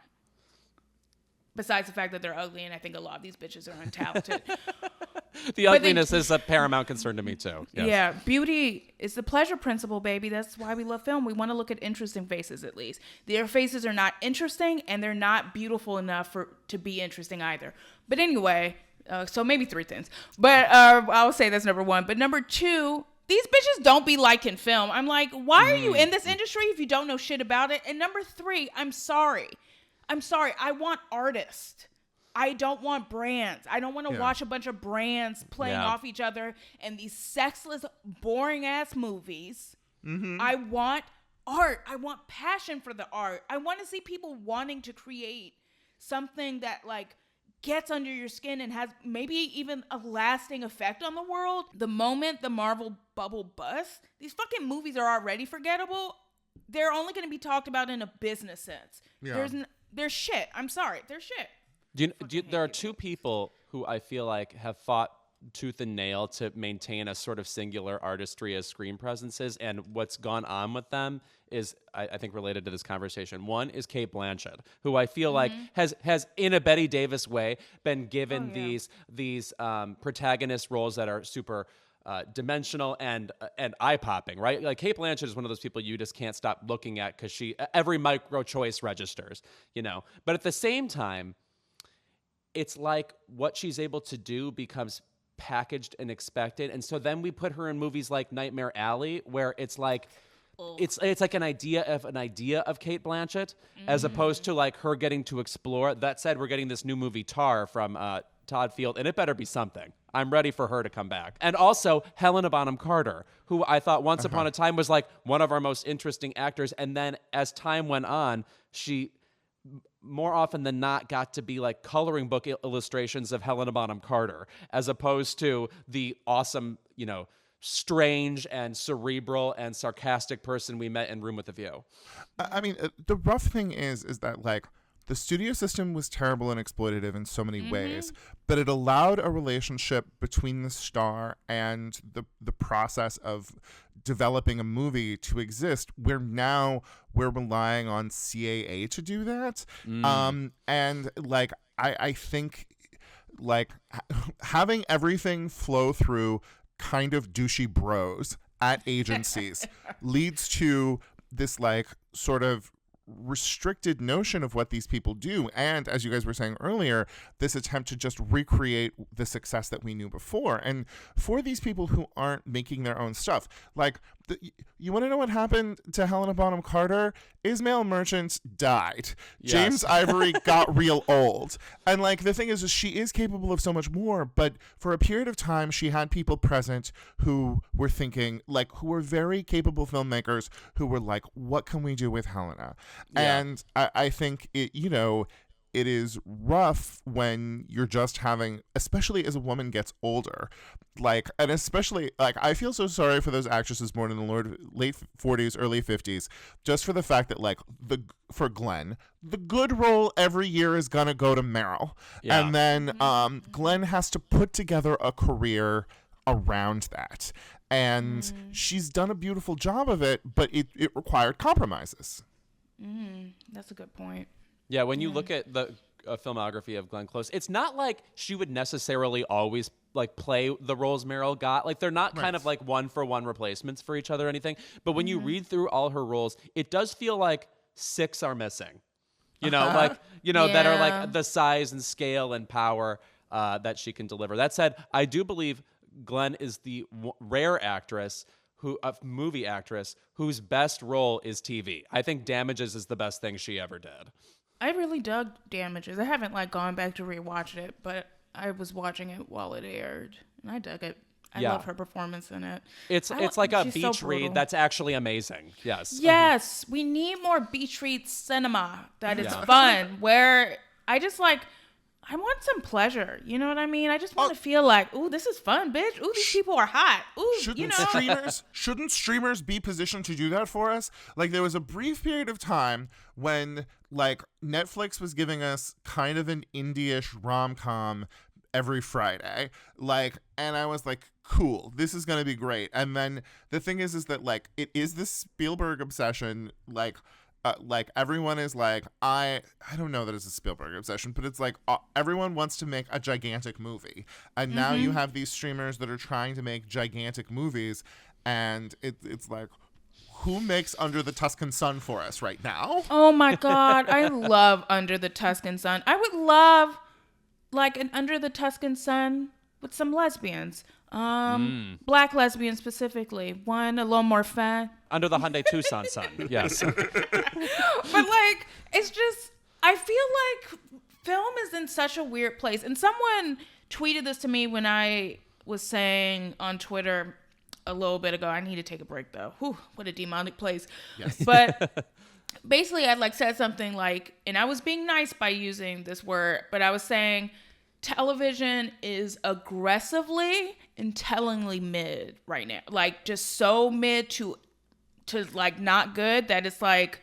Besides the fact that they're ugly, and I think a lot of these bitches are untalented.
The ugliness is a paramount concern to me, too. Yes.
Yeah, beauty is the pleasure principle, baby. That's why we love film. We want to look at interesting faces, at least. Their faces are not interesting, and they're not beautiful enough to be interesting either. But anyway, so maybe three things. But I'll say that's number one. But number two, these bitches don't be liking film. I'm like, why are you in this industry if you don't know shit about it? And number three, I'm sorry. I want artists. I don't want brands. I don't want to watch a bunch of brands playing off each other and these sexless, boring ass movies. I want art. I want passion for the art. I want to see people wanting to create something that like gets under your skin and has maybe even a lasting effect on the world. The moment the Marvel bubble busts, these fucking movies are already forgettable. They're only going to be talked about in a business sense.
Yeah.
They're shit. I'm sorry. They're shit.
There are two people who I feel like have fought tooth and nail to maintain a sort of singular artistry as screen presences, and what's gone on with them is, I think, related to this conversation. One is Cate Blanchett, who I feel like has in a Bette Davis way been given these protagonist roles that are super dimensional and eye-popping, right? Like Cate Blanchett is one of those people you just can't stop looking at because every micro choice registers, you know. But at the same time, it's like what she's able to do becomes packaged and expected, and so then we put her in movies like Nightmare Alley, where it's like it's like an idea of Cate Blanchett, as opposed to like her getting to explore. That said, we're getting this new movie Tar from Todd Field, and it better be something. I'm ready for her to come back. And also Helena Bonham Carter, who I thought once upon a time was like one of our most interesting actors, and then as time went on, she more often than not got to be like coloring book illustrations of Helena Bonham Carter, as opposed to the awesome, you know, strange and cerebral and sarcastic person we met in Room with a View.
I mean, the rough thing is that like the studio system was terrible and exploitative in so many ways, but it allowed a relationship between the star and the process of developing a movie to exist, where now we're relying on CAA to do that. And like, I think like having everything flow through kind of douchey bros at agencies leads to this like sort of restricted notion of what these people do, and as you guys were saying earlier, this attempt to just recreate the success that we knew before. And for these people who aren't making their own stuff, like you want to know what happened to Helena Bonham Carter? Ismail Merchant died.
Yes.
James Ivory got real old. And like the thing is she is capable of so much more, but for a period of time she had people present who were thinking, like, who were very capable filmmakers who were like, what can we do with Helena?
Yeah.
And I think it, you know, it is rough when you're just having, especially as a woman gets older, like, and especially, like, I feel so sorry for those actresses born in the late 40s, early 50s, just for the fact that, like, for Glenn, the good role every year is gonna go to Meryl.
Yeah.
And then Glenn has to put together a career around that. And she's done a beautiful job of it, but it required compromises.
That's a good point.
Yeah, when you look at the filmography of Glenn Close, it's not like she would necessarily always like play the roles Meryl got. Like they're not kind of like one-for-one replacements for each other or anything. But when you read through all her roles, it does feel like 6 are missing. You know, like, you know, that are like the size and scale and power that she can deliver. That said, I do believe Glenn is the rare actress a movie actress whose best role is TV. I think Damages is the best thing she ever did.
I really dug Damages. I haven't like gone back to rewatch it, but I was watching it while it aired, and I dug it. I love her performance in it.
It's like a beach
so
read that's actually amazing. Yes.
Yes, we need more beach read cinema that is fun, where I just like, I want some pleasure. You know what I mean? I just want to feel like, ooh, this is fun, bitch. Ooh, these people are hot. Ooh,
Shouldn't streamers be positioned to do that for us? Like, there was a brief period of time when, like, Netflix was giving us kind of an indie-ish rom-com every Friday. Like, and I was like, cool, this is going to be great. And then the thing is that, like, it is this Spielberg obsession, like everyone is like, I don't know that it's a Spielberg obsession, but it's like everyone wants to make a gigantic movie. And now you have these streamers that are trying to make gigantic movies, and it's like, who makes Under the Tuscan Sun for us right now?
Oh my God, I love Under the Tuscan Sun. I would love like an Under the Tuscan Sun with some lesbians. Black lesbians specifically. One a little more fun.
Under the Hyundai Tucson sun. Yes.
But like, it's just, I feel like film is in such a weird place. And someone tweeted this to me when I was saying on Twitter a little bit ago, I need to take a break though. Whew, what a demonic place. Yes. But basically I like said something like, and I was being nice by using this word, but I was saying television is aggressively and tellingly mid right now. Like, just so mid to like not good that it's like,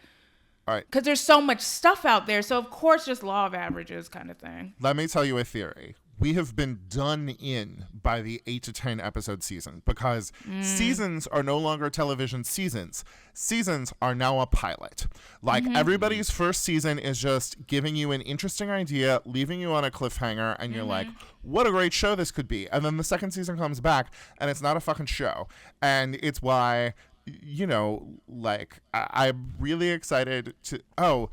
all right,
because there's so much stuff out there. So of course, just law of averages kind of thing.
Let me tell you a theory. We have been done in by the 8 to 10 episode season, because seasons are no longer television seasons. Seasons are now a pilot. Like, everybody's first season is just giving you an interesting idea, leaving you on a cliffhanger, and you're like, what a great show this could be. And then the second season comes back, and it's not a fucking show. And it's why, you know, like, I'm really excited to...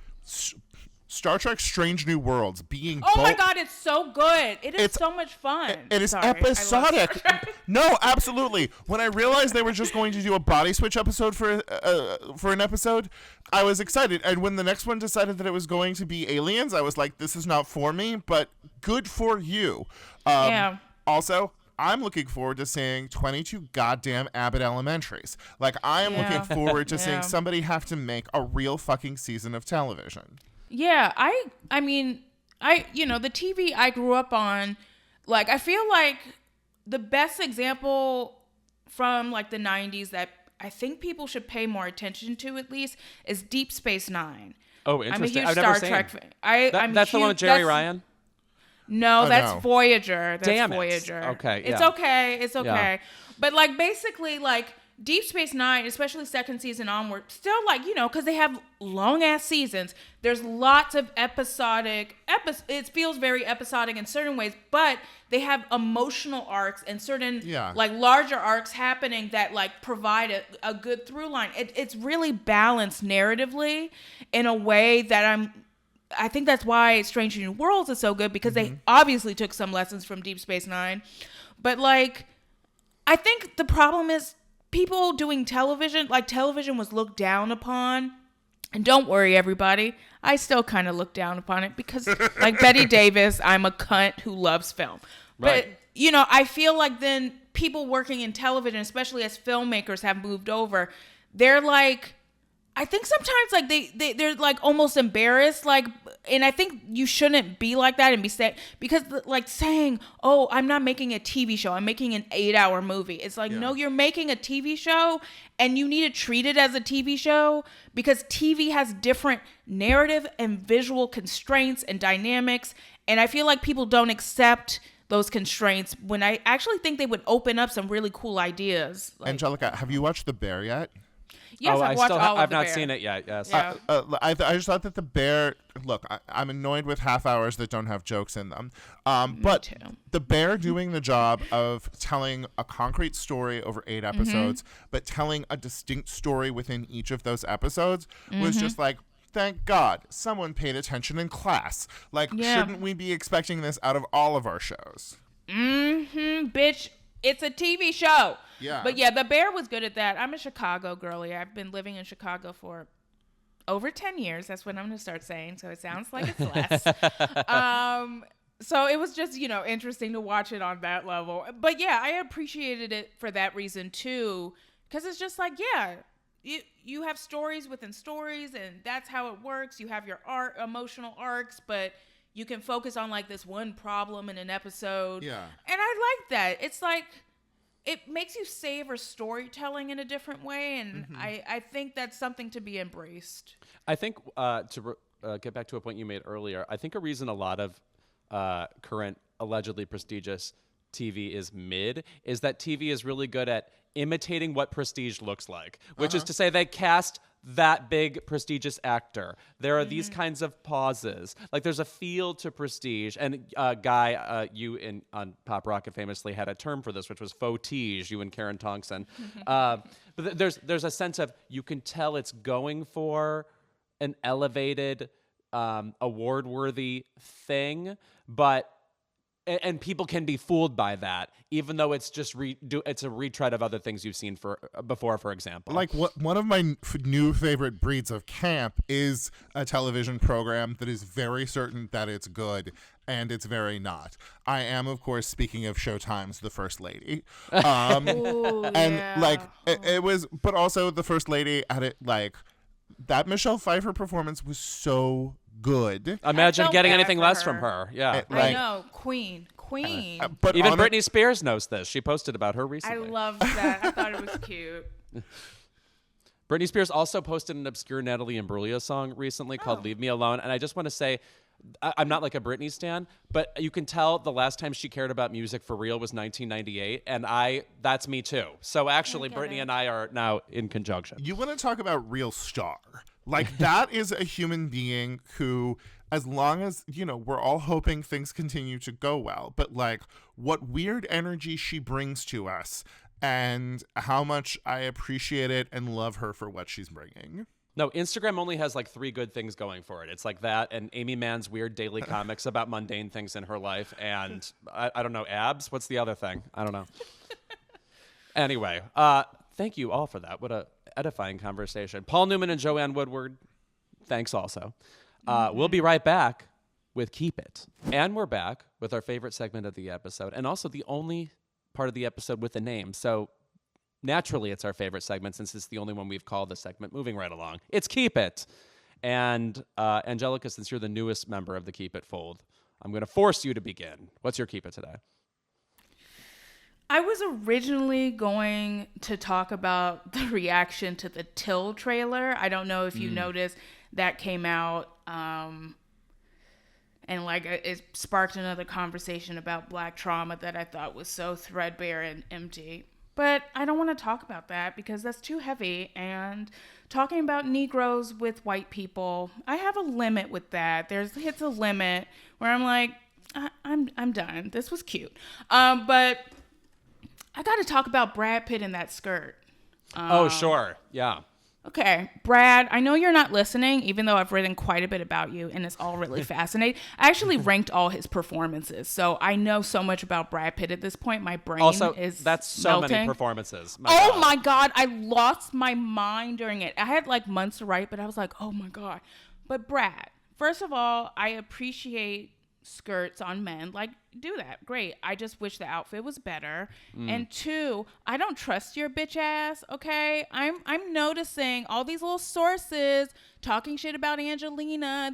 Star Trek Strange New Worlds being
my God, it's so good. It's so much fun.
It is episodic. No, absolutely. When I realized they were just going to do a body switch episode for an episode, I was excited. And when the next one decided that it was going to be aliens, I was like, this is not for me, but good for you. Also, I'm looking forward to seeing 22 goddamn Abbott Elementaries. Like, I am looking forward to seeing somebody have to make a real fucking season of television.
Yeah, I mean, you know, the TV I grew up on, like, I feel like the best example from like the 90s that I think people should pay more attention to, at least, is Deep Space Nine.
Oh, interesting.
I'm a huge Star Trek fan.
That's the one with Jerry Ryan?
No, that's Voyager. That's
Damn it.
Voyager.
Okay.
It's okay. It's okay. Yeah. But like, basically, like, Deep Space Nine, especially second season onward, still, like, you know, because they have long ass seasons. There's lots of episodic. It feels very episodic in certain ways, but they have emotional arcs and certain like larger arcs happening that like provide a good through line. It's really balanced narratively in a way that I think that's why Strange New Worlds is so good, because they obviously took some lessons from Deep Space Nine, but like, I think the problem is, people doing television, like, television was looked down upon. And don't worry, everybody, I still kind of look down upon it because, like Betty Davis, I'm a cunt who loves film. Right. But, you know, I feel like then people working in television, especially as filmmakers, have moved over. They're like, I think sometimes like they're like almost embarrassed, like, and I think you shouldn't be like that and be saying, because like saying, oh, I'm not making a TV show, I'm making an 8-hour movie. It's like, no, you're making a TV show and you need to treat it as a TV show, because TV has different narrative and visual constraints and dynamics. And I feel like people don't accept those constraints when I actually think they would open up some really cool ideas. Like,
Angelica, have you watched The Bear yet?
Yes, I've watched all of
I've
The
not
Bear.
seen it yet. Yes.
Yeah.
I just thought that The Bear. Look, I'm annoyed with half hours that don't have jokes in them. But
too.
The Bear doing the job of telling a concrete story over 8 episodes, but telling a distinct story within each of those episodes was just like, thank God someone paid attention in class. Like, shouldn't we be expecting this out of all of our shows?
Bitch, it's a TV show.
Yeah.
But yeah, The Bear was good at that. I'm a Chicago girly. I've been living in Chicago for over 10 years. That's what I'm going to start saying. So it sounds like it's less. So it was just, interesting to watch it on that level. But yeah, I appreciated it for that reason too. Because it's just like, yeah, you have stories within stories, and that's how it works. You have your emotional arcs, but you can focus on like this one problem in an episode.
Yeah.
And I like that. It's like, it makes you savor storytelling in a different way. And I think that's something to be embraced.
I think to get back to a point you made earlier, I think a reason a lot of current allegedly prestigious TV is mid is that TV is really good at imitating what prestige looks like, which is to say they cast that big prestigious actor. There are these kinds of pauses. Like there's a feel to prestige. And Guy, you on Pop Rocket famously had a term for this, which was faux-tige, you and Karen Tongson. But there's a sense of, you can tell it's going for an elevated, award-worthy thing, but and people can be fooled by that, even though it's just it's a retread of other things you've seen before, for example.
Like one of my new favorite breeds of camp is a television program that is very certain that it's good, and it's very not. I am, of course, speaking of Showtime's The First Lady.
Ooh,
and
yeah.
like it was, but also The First Lady at it, like that Michelle Pfeiffer performance was so good.
Imagine getting
bad
anything
for
less
her.
from her. Yeah.
I know, Queen.
But
Even Britney Spears knows this. She posted about her
I
recently.
loved that. I thought it was cute.
Britney Spears also posted an obscure Natalie Imbruglia song recently called Leave Me Alone. And I just want to say, I'm not like a Britney stan, but you can tell the last time she cared about music for real was 1998. And that's me too. So actually, Britney and I are now in conjunction.
You want to talk about real star. Like that is a human being who, as long as, we're all hoping things continue to go well, but like what weird energy she brings to us and how much I appreciate it and love her for what she's bringing.
No, Instagram only has like 3 good things going for it. It's like that and Amy Mann's weird daily comics about mundane things in her life. And I don't know, abs? What's the other thing? I don't know. Anyway, thank you all for that. What a edifying conversation. Paul Newman and Joanne Woodward, thanks also. We'll be right back with Keep It. And we're back with our favorite segment of the episode and also the only part of the episode with a name. So naturally, it's our favorite segment since it's the only one we've called the segment. Moving right along. It's Keep It. And Angelica, since you're the newest member of the Keep It fold, I'm going to force you to begin. What's your Keep It today?
I was originally going to talk about the reaction to the Till trailer. I don't know if you noticed that came out and like it sparked another conversation about Black trauma that I thought was so threadbare and empty. But I don't want to talk about that because that's too heavy. And talking about Negroes with white people, I have a limit with that. Hits a limit where I'm like, I'm done. This was cute. But I got to talk about Brad Pitt in that skirt.
Oh, sure. Yeah.
Okay, Brad, I know you're not listening, even though I've written quite a bit about you, and it's all really fascinating. I actually ranked all his performances, so I know so much about Brad Pitt at this point. My brain is
that's so
melting.
many performances.
My God, I lost my mind during it. I had like months to write, but I was like, oh my God. But Brad, first of all, I appreciate skirts on men. Like, do that. Great. I just wish the outfit was better. And 2, I don't trust your bitch ass, okay? I'm noticing all these little sources talking shit about Angelina.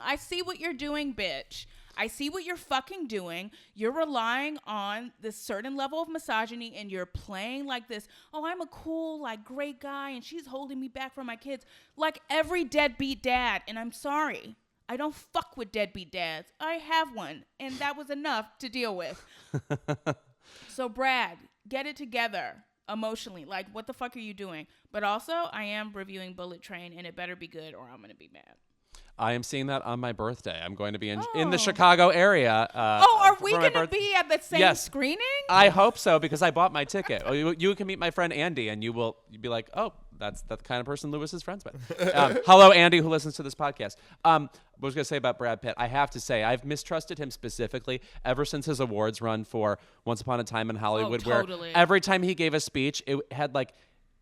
I see what you're doing, bitch. I see what you're fucking doing. You're relying on this certain level of misogyny and you're playing like this, oh, I'm a cool, like, great guy and she's holding me back from my kids. Like every deadbeat dad. And I'm sorry. I don't fuck with deadbeat dads. I have one, and that was enough to deal with. So, Brad, get it together emotionally. Like, what the fuck are you doing? But also, I am reviewing Bullet Train, and it better be good or I'm going to be mad.
I am seeing that on my birthday. I'm going to be in the Chicago area.
Are we going to be at the same screening?
I hope so because I bought my ticket. You can meet my friend Andy, and you'd be like, oh, that's the kind of person Lewis is friends with. Hello, Andy, who listens to this podcast. What I was going to say about Brad Pitt, I have to say, I've mistrusted him specifically ever since his awards run for Once Upon a Time in Hollywood,
totally.
where every time he gave a speech, it had like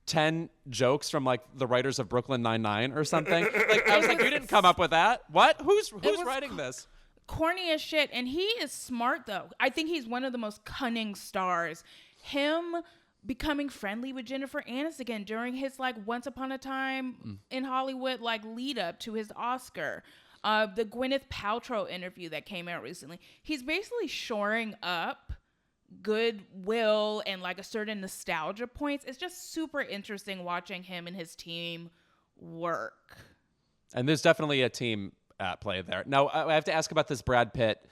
10 jokes from like the writers of Brooklyn Nine-Nine or something. Like I was like, you didn't come up with that? What? Who's writing this?
Corny as shit. And he is smart, though. I think he's one of the most cunning stars. Him becoming friendly with Jennifer Aniston during his like Once Upon a Time in Hollywood like lead up to his Oscar. The Gwyneth Paltrow interview that came out recently. He's basically shoring up goodwill and like a certain nostalgia points. It's just super interesting watching him and his team work.
And there's definitely a team at play there. Now, I have to ask about this Brad Pitt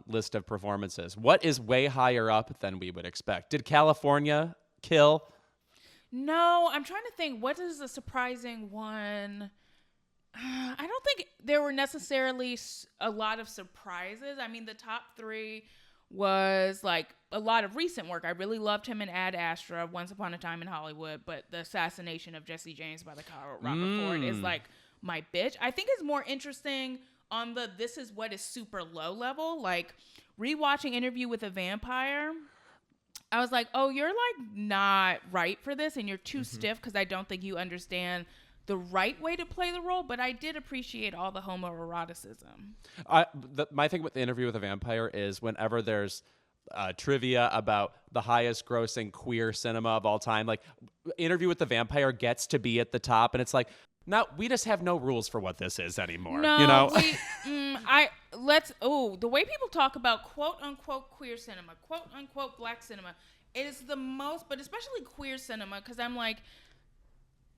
list of performances. What is way higher up than we would expect? Did California kill?
No, I'm trying to think. What is the surprising one? I don't think there were necessarily a lot of surprises. I mean, the top three was like a lot of recent work. I really loved him in Ad Astra, Once Upon a Time in Hollywood, but the assassination of Jesse James by the Colorado Ford is like my bitch. I think it's more interesting on the this is what is super low level. Like rewatching Interview with a Vampire, I was like, oh, you're like not right for this and you're too stiff because I don't think you understand the right way to play the role, but I did appreciate all the homoeroticism.
My thing with the Interview with a Vampire is whenever there's trivia about the highest grossing queer cinema of all time, like Interview with the Vampire gets to be at the top, and it's like, no, we just have no rules for what this is anymore.
No,
you know?
The way people talk about quote unquote queer cinema, quote unquote black cinema, it is the most, but especially queer cinema, because I'm like,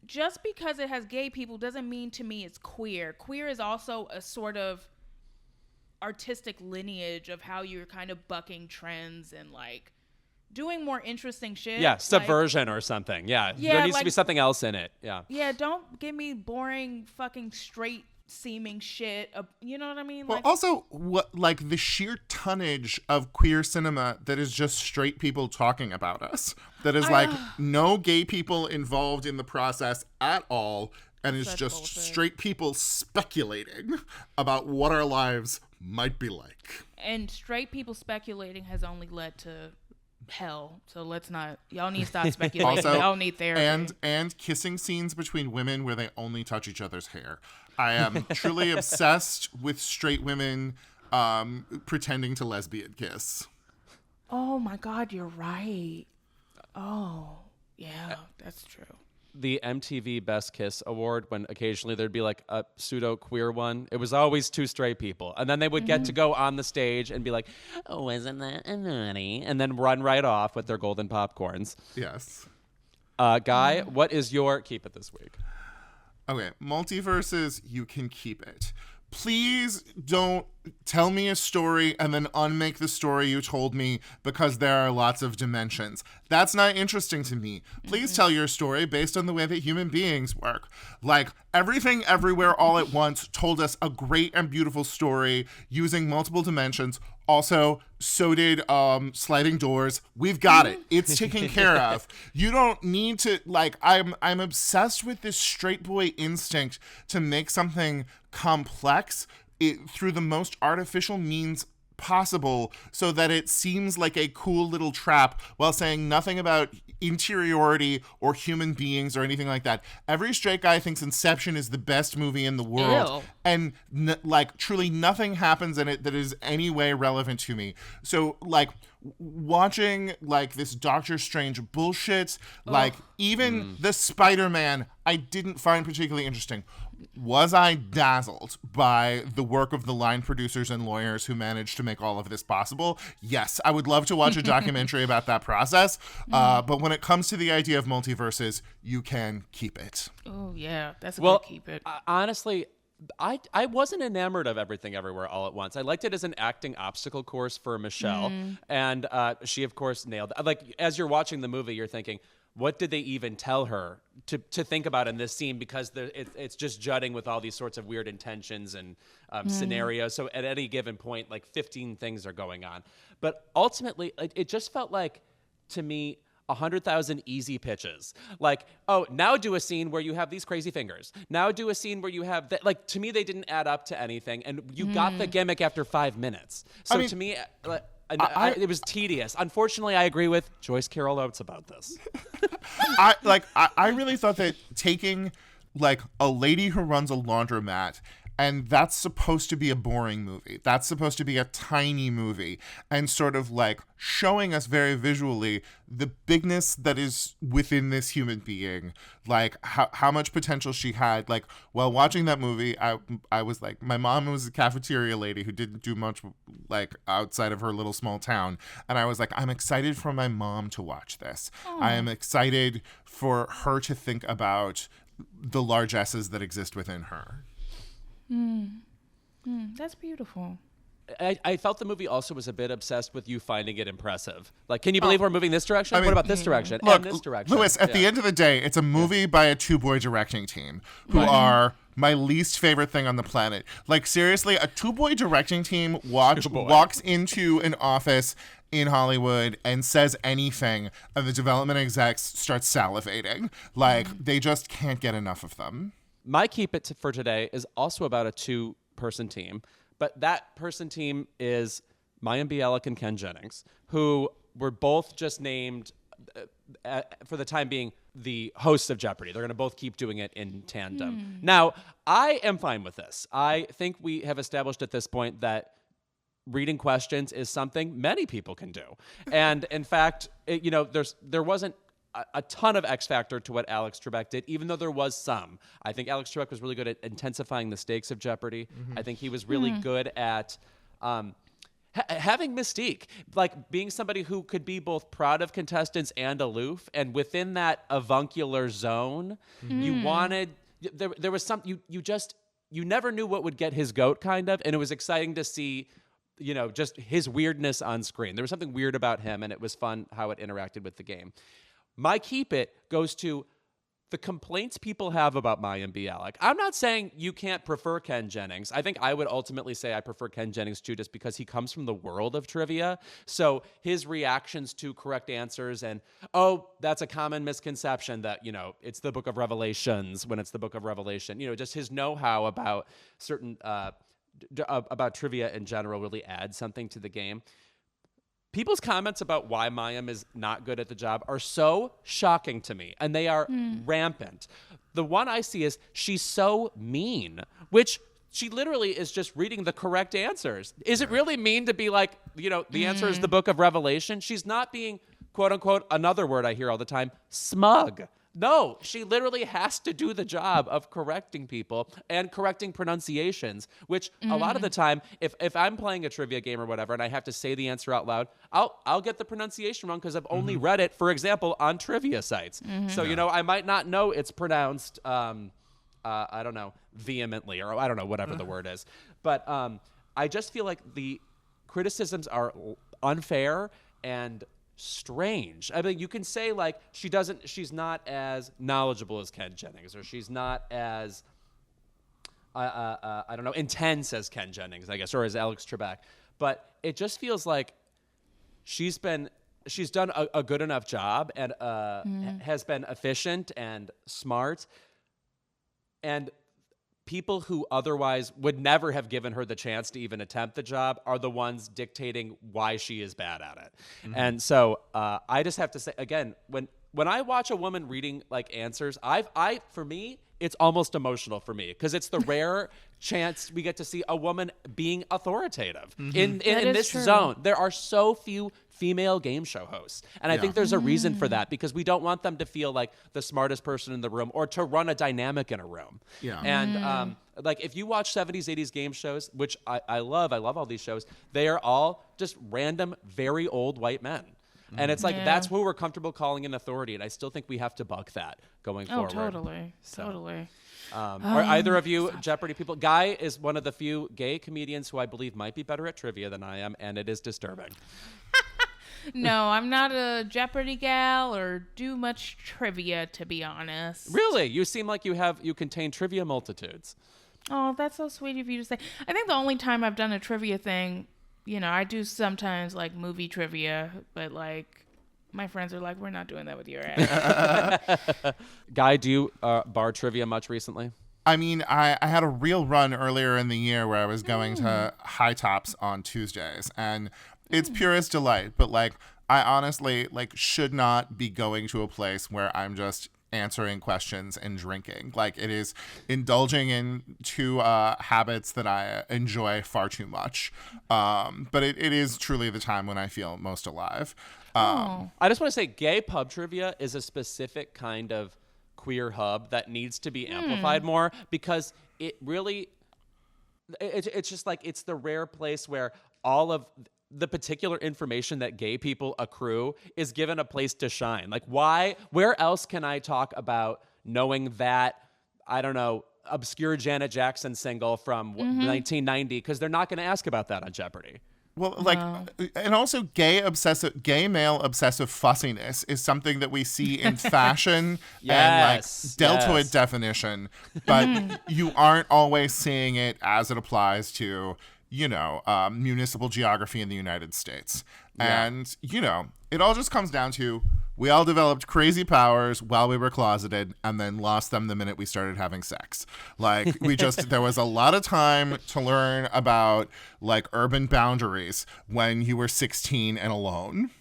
just because it has gay people doesn't mean to me it's queer. Queer is also a sort of artistic lineage of how you're kind of bucking trends and like doing more interesting shit.
Yeah, subversion or something. Yeah, there needs to be something else in it. Yeah.
Yeah, don't give me boring fucking straight seeming shit. You know what I mean?
Well, also, what like the sheer tonnage of queer cinema that is just straight people talking about us. That is like no gay people involved in the process at all, and is just bullshit. Straight people speculating about what our lives might be like.
And straight people speculating has only led to hell. So let's not. Y'all need to stop speculating.
Also,
y'all need therapy.
And kissing scenes between women where they only touch each other's hair. I am truly obsessed with straight women pretending to lesbian kiss.
Oh my God, you're right. Oh, yeah, that's true.
The MTV Best Kiss Award, when occasionally there'd be like a pseudo queer one, it was always two straight people, and then they would get to go on the stage and be like, "Oh, isn't that naughty?" and then run right off with their golden popcorns.
Yes.
Guy, what is your keep it this week?
Okay, Multiverses, you can keep it. Please don't tell me a story and then unmake the story you told me because there are lots of dimensions. That's not interesting to me. Please tell your story based on the way that human beings work. Like, Everything Everywhere All at Once told us a great and beautiful story using multiple dimensions. Also, so did Sliding Doors. We've got it. It's taken care of. You don't need to, like, I'm obsessed with this straight boy instinct to make something complex through the most artificial means possible so that it seems like a cool little trap while saying nothing about interiority or human beings or anything like that. Every straight guy thinks Inception is the best movie in the world. Ew. And like truly nothing happens in it that is any way relevant to me. So like watching like this Doctor Strange bullshit, like even the Spider-Man I didn't find particularly interesting. Was I dazzled by the work of the line producers and lawyers who managed to make all of this possible? Yes, I would love to watch a documentary about that process. But when it comes to the idea of multiverses, you can keep it.
Oh, yeah, that's a good keep it.
Honestly, I wasn't enamored of Everything Everywhere All at Once. I liked it as an acting obstacle course for Michelle. And she, of course, nailed it. Like, as you're watching the movie, you're thinking, what did they even tell her to think about in this scene? Because it's just jutting with all these sorts of weird intentions and scenarios. So at any given point, like 15 things are going on. But ultimately, it just felt like, to me, 100,000 easy pitches. Like, oh, now do a scene where you have these crazy fingers. Now do a scene where you have that. Like, to me, they didn't add up to anything. And you got the gimmick after 5 minutes. So to me, it was tedious. Unfortunately, I agree with Joyce Carol Oates about this.
I really thought that taking like a lady who runs a laundromat, and that's supposed to be a boring movie. That's supposed to be a tiny movie, and sort of like showing us very visually the bigness that is within this human being, like how much potential she had. Like, while watching that movie, I was like, my mom was a cafeteria lady who didn't do much like outside of her little small town, and I was like, I'm excited for my mom to watch this. I am excited for her to think about the largesses that exist within her.
That's beautiful.
I felt the movie also was a bit obsessed with you finding it impressive. Like, can you believe we're moving this direction? What about this direction?
Look,
and this direction?
Lewis, at the end of the day, it's a movie by a two-boy directing team who are my least favorite thing on the planet. Like, seriously, a two-boy directing team walks into an office in Hollywood and says anything, and the development execs start salivating. Like, they just can't get enough of them.
My keep it for today is also about a two-person team, but that person team is Mayim Bialik and Ken Jennings, who were both just named, for the time being, the hosts of Jeopardy. They're going to both keep doing it in tandem. Now, I am fine with this. I think we have established at this point that reading questions is something many people can do. And in fact, there wasn't a ton of X factor to what Alex Trebek did, even though there was some. I think Alex Trebek was really good at intensifying the stakes of Jeopardy. I think he was really good at having mystique, like being somebody who could be both proud of contestants and aloof. And within that avuncular zone, you wanted, there was some, you never knew what would get his goat, kind of. And it was exciting to see, just his weirdness on screen. There was something weird about him, and it was fun how it interacted with the game. My keep it goes to the complaints people have about Mayim Bialik. I'm not saying you can't prefer Ken Jennings. I think I would ultimately say I prefer Ken Jennings too, just because he comes from the world of trivia. So his reactions to correct answers and, oh, that's a common misconception that, it's the Book of Revelations when it's the Book of Revelation. Just his know-how about certain, about trivia in general really adds something to the game. People's comments about why Mayim is not good at the job are so shocking to me, and they are rampant. The one I see is she's so mean, which she literally is just reading the correct answers. Is it really mean to be like, the answer is the Book of Revelation? She's not being, quote unquote, another word I hear all the time, smug. No, she literally has to do the job of correcting people and correcting pronunciations, which a lot of the time, if I'm playing a trivia game or whatever and I have to say the answer out loud, I'll get the pronunciation wrong because I've only read it, for example, on trivia sites. So, I might not know it's pronounced, I don't know, vehemently, or I don't know, whatever the word is. But I just feel like the criticisms are unfair and strange. I mean, you can say like she's not as knowledgeable as Ken Jennings, or she's not as I don't know, intense as Ken Jennings, I guess, or as Alex Trebek. But it just feels like she's done a good enough job and has been efficient and smart, and people who otherwise would never have given her the chance to even attempt the job are the ones dictating why she is bad at it. And so I just have to say, again, when I watch a woman reading like answers, for me, it's almost emotional for me because it's the rare chance we get to see a woman being authoritative in this zone. There are so few female game show hosts. And I think there's a reason for that, because we don't want them to feel like the smartest person in the room or to run a dynamic in a room. Yeah. And like if you watch 70s, 80s game shows, which I love all these shows, they are all just random, very old white men. And it's like, that's who we're comfortable calling an authority. And I still think we have to buck that going forward.
Oh, totally. Totally.
Are either of you Jeopardy people? Guy is one of the few gay comedians who I believe might be better at trivia than I am, and it is disturbing.
No, I'm not a Jeopardy gal or do much trivia, to be honest.
Really? You seem like you contain trivia multitudes.
Oh, that's so sweet of you to say. I think the only time I've done a trivia thing, I do sometimes like movie trivia, but like My friends are like, we're not doing that with your ass.
Guy, do you bar trivia much recently?
I mean, I had a real run earlier in the year where I was going to High Tops on Tuesdays, and it's purest delight. But like, I honestly should not be going to a place where I'm just answering questions and drinking. Like, it is indulging in two habits that I enjoy far too much. But it is truly the time when I feel most alive.
I just want to say, gay pub trivia is a specific kind of queer hub that needs to be amplified more, because it really, it's just like, it's the rare place where all of the particular information that gay people accrue is given a place to shine. Like, where else can I talk about knowing that, I don't know, obscure Janet Jackson single from 1990? Because they're not going to ask about that on Jeopardy.
Well, and also gay male obsessive fussiness is something that we see in fashion and deltoid definition, but you aren't always seeing it as it applies to, municipal geography in the United States. Yeah. And, it all just comes down to, we all developed crazy powers while we were closeted and then lost them the minute we started having sex. Like, there was a lot of time to learn about urban boundaries when you were 16 and alone.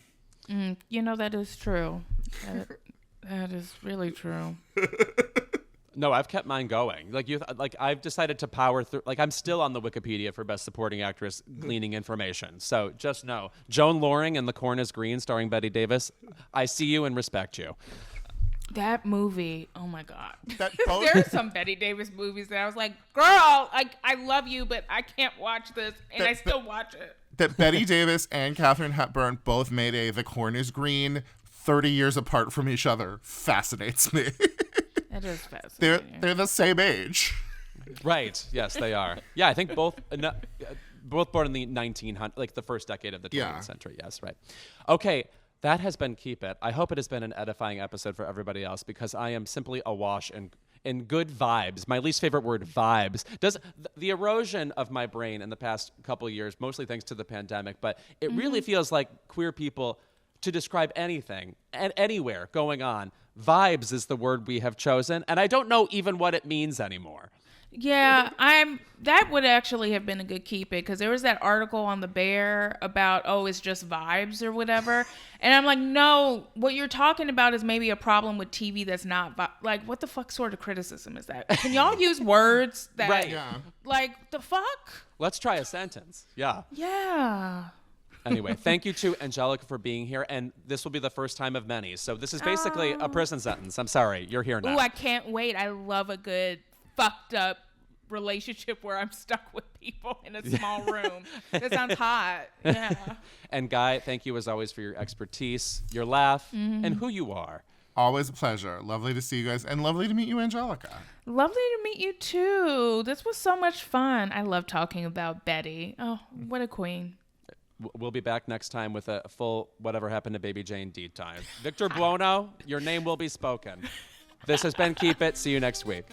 That is true. That is really true.
No, I've kept mine going. I've decided to power through. I'm still on the Wikipedia for Best Supporting Actress, gleaning information. So just know, Joan Loring in The Corn is Green, starring Bette Davis. I see you and respect you.
That movie, oh my God. There are some Bette Davis movies that I was like, girl, I love you, but I can't watch this, and I still watch it.
That Bette Davis and Katharine Hepburn both made The Corn is Green 30 years apart from each other fascinates me.
That is fascinating.
They're the same age.
Right. Yes, they are. Yeah, I think both born in the 1900s, the first decade of the 20th century. Yes, right. Okay, that has been Keep It. I hope it has been an edifying episode for everybody else, because I am simply awash in good vibes. My least favorite word, vibes. Does the erosion of my brain in the past couple of years, mostly thanks to the pandemic, but it really feels like queer people, to describe anything and anywhere going on, vibes is the word we have chosen, and I don't know even what it means anymore.
Yeah, that would actually have been a good keep it, because there was that article on The Bear about, it's just vibes or whatever, and I'm like, no, what you're talking about is maybe a problem with TV that's not what the fuck sort of criticism is that? Can y'all use words that
right? Yeah.
The fuck?
Let's try a sentence. Yeah.
Yeah.
Anyway, thank you to Angelica for being here, and this will be the first time of many. So this is basically a prison sentence. I'm sorry, you're here now.
Ooh, I can't wait. I love a good fucked up relationship where I'm stuck with people in a small room. That sounds hot. Yeah.
And Guy, thank you as always for your expertise, your laugh, and who you are.
Always a pleasure. Lovely to see you guys, and lovely to meet you, Angelica.
Lovely to meet you too. This was so much fun. I love talking about Betty. Oh, what a queen.
We'll be back next time with a full Whatever Happened to Baby Jane deep dive. Victor Buono, your name will be spoken. This has been Keep It. See you next week.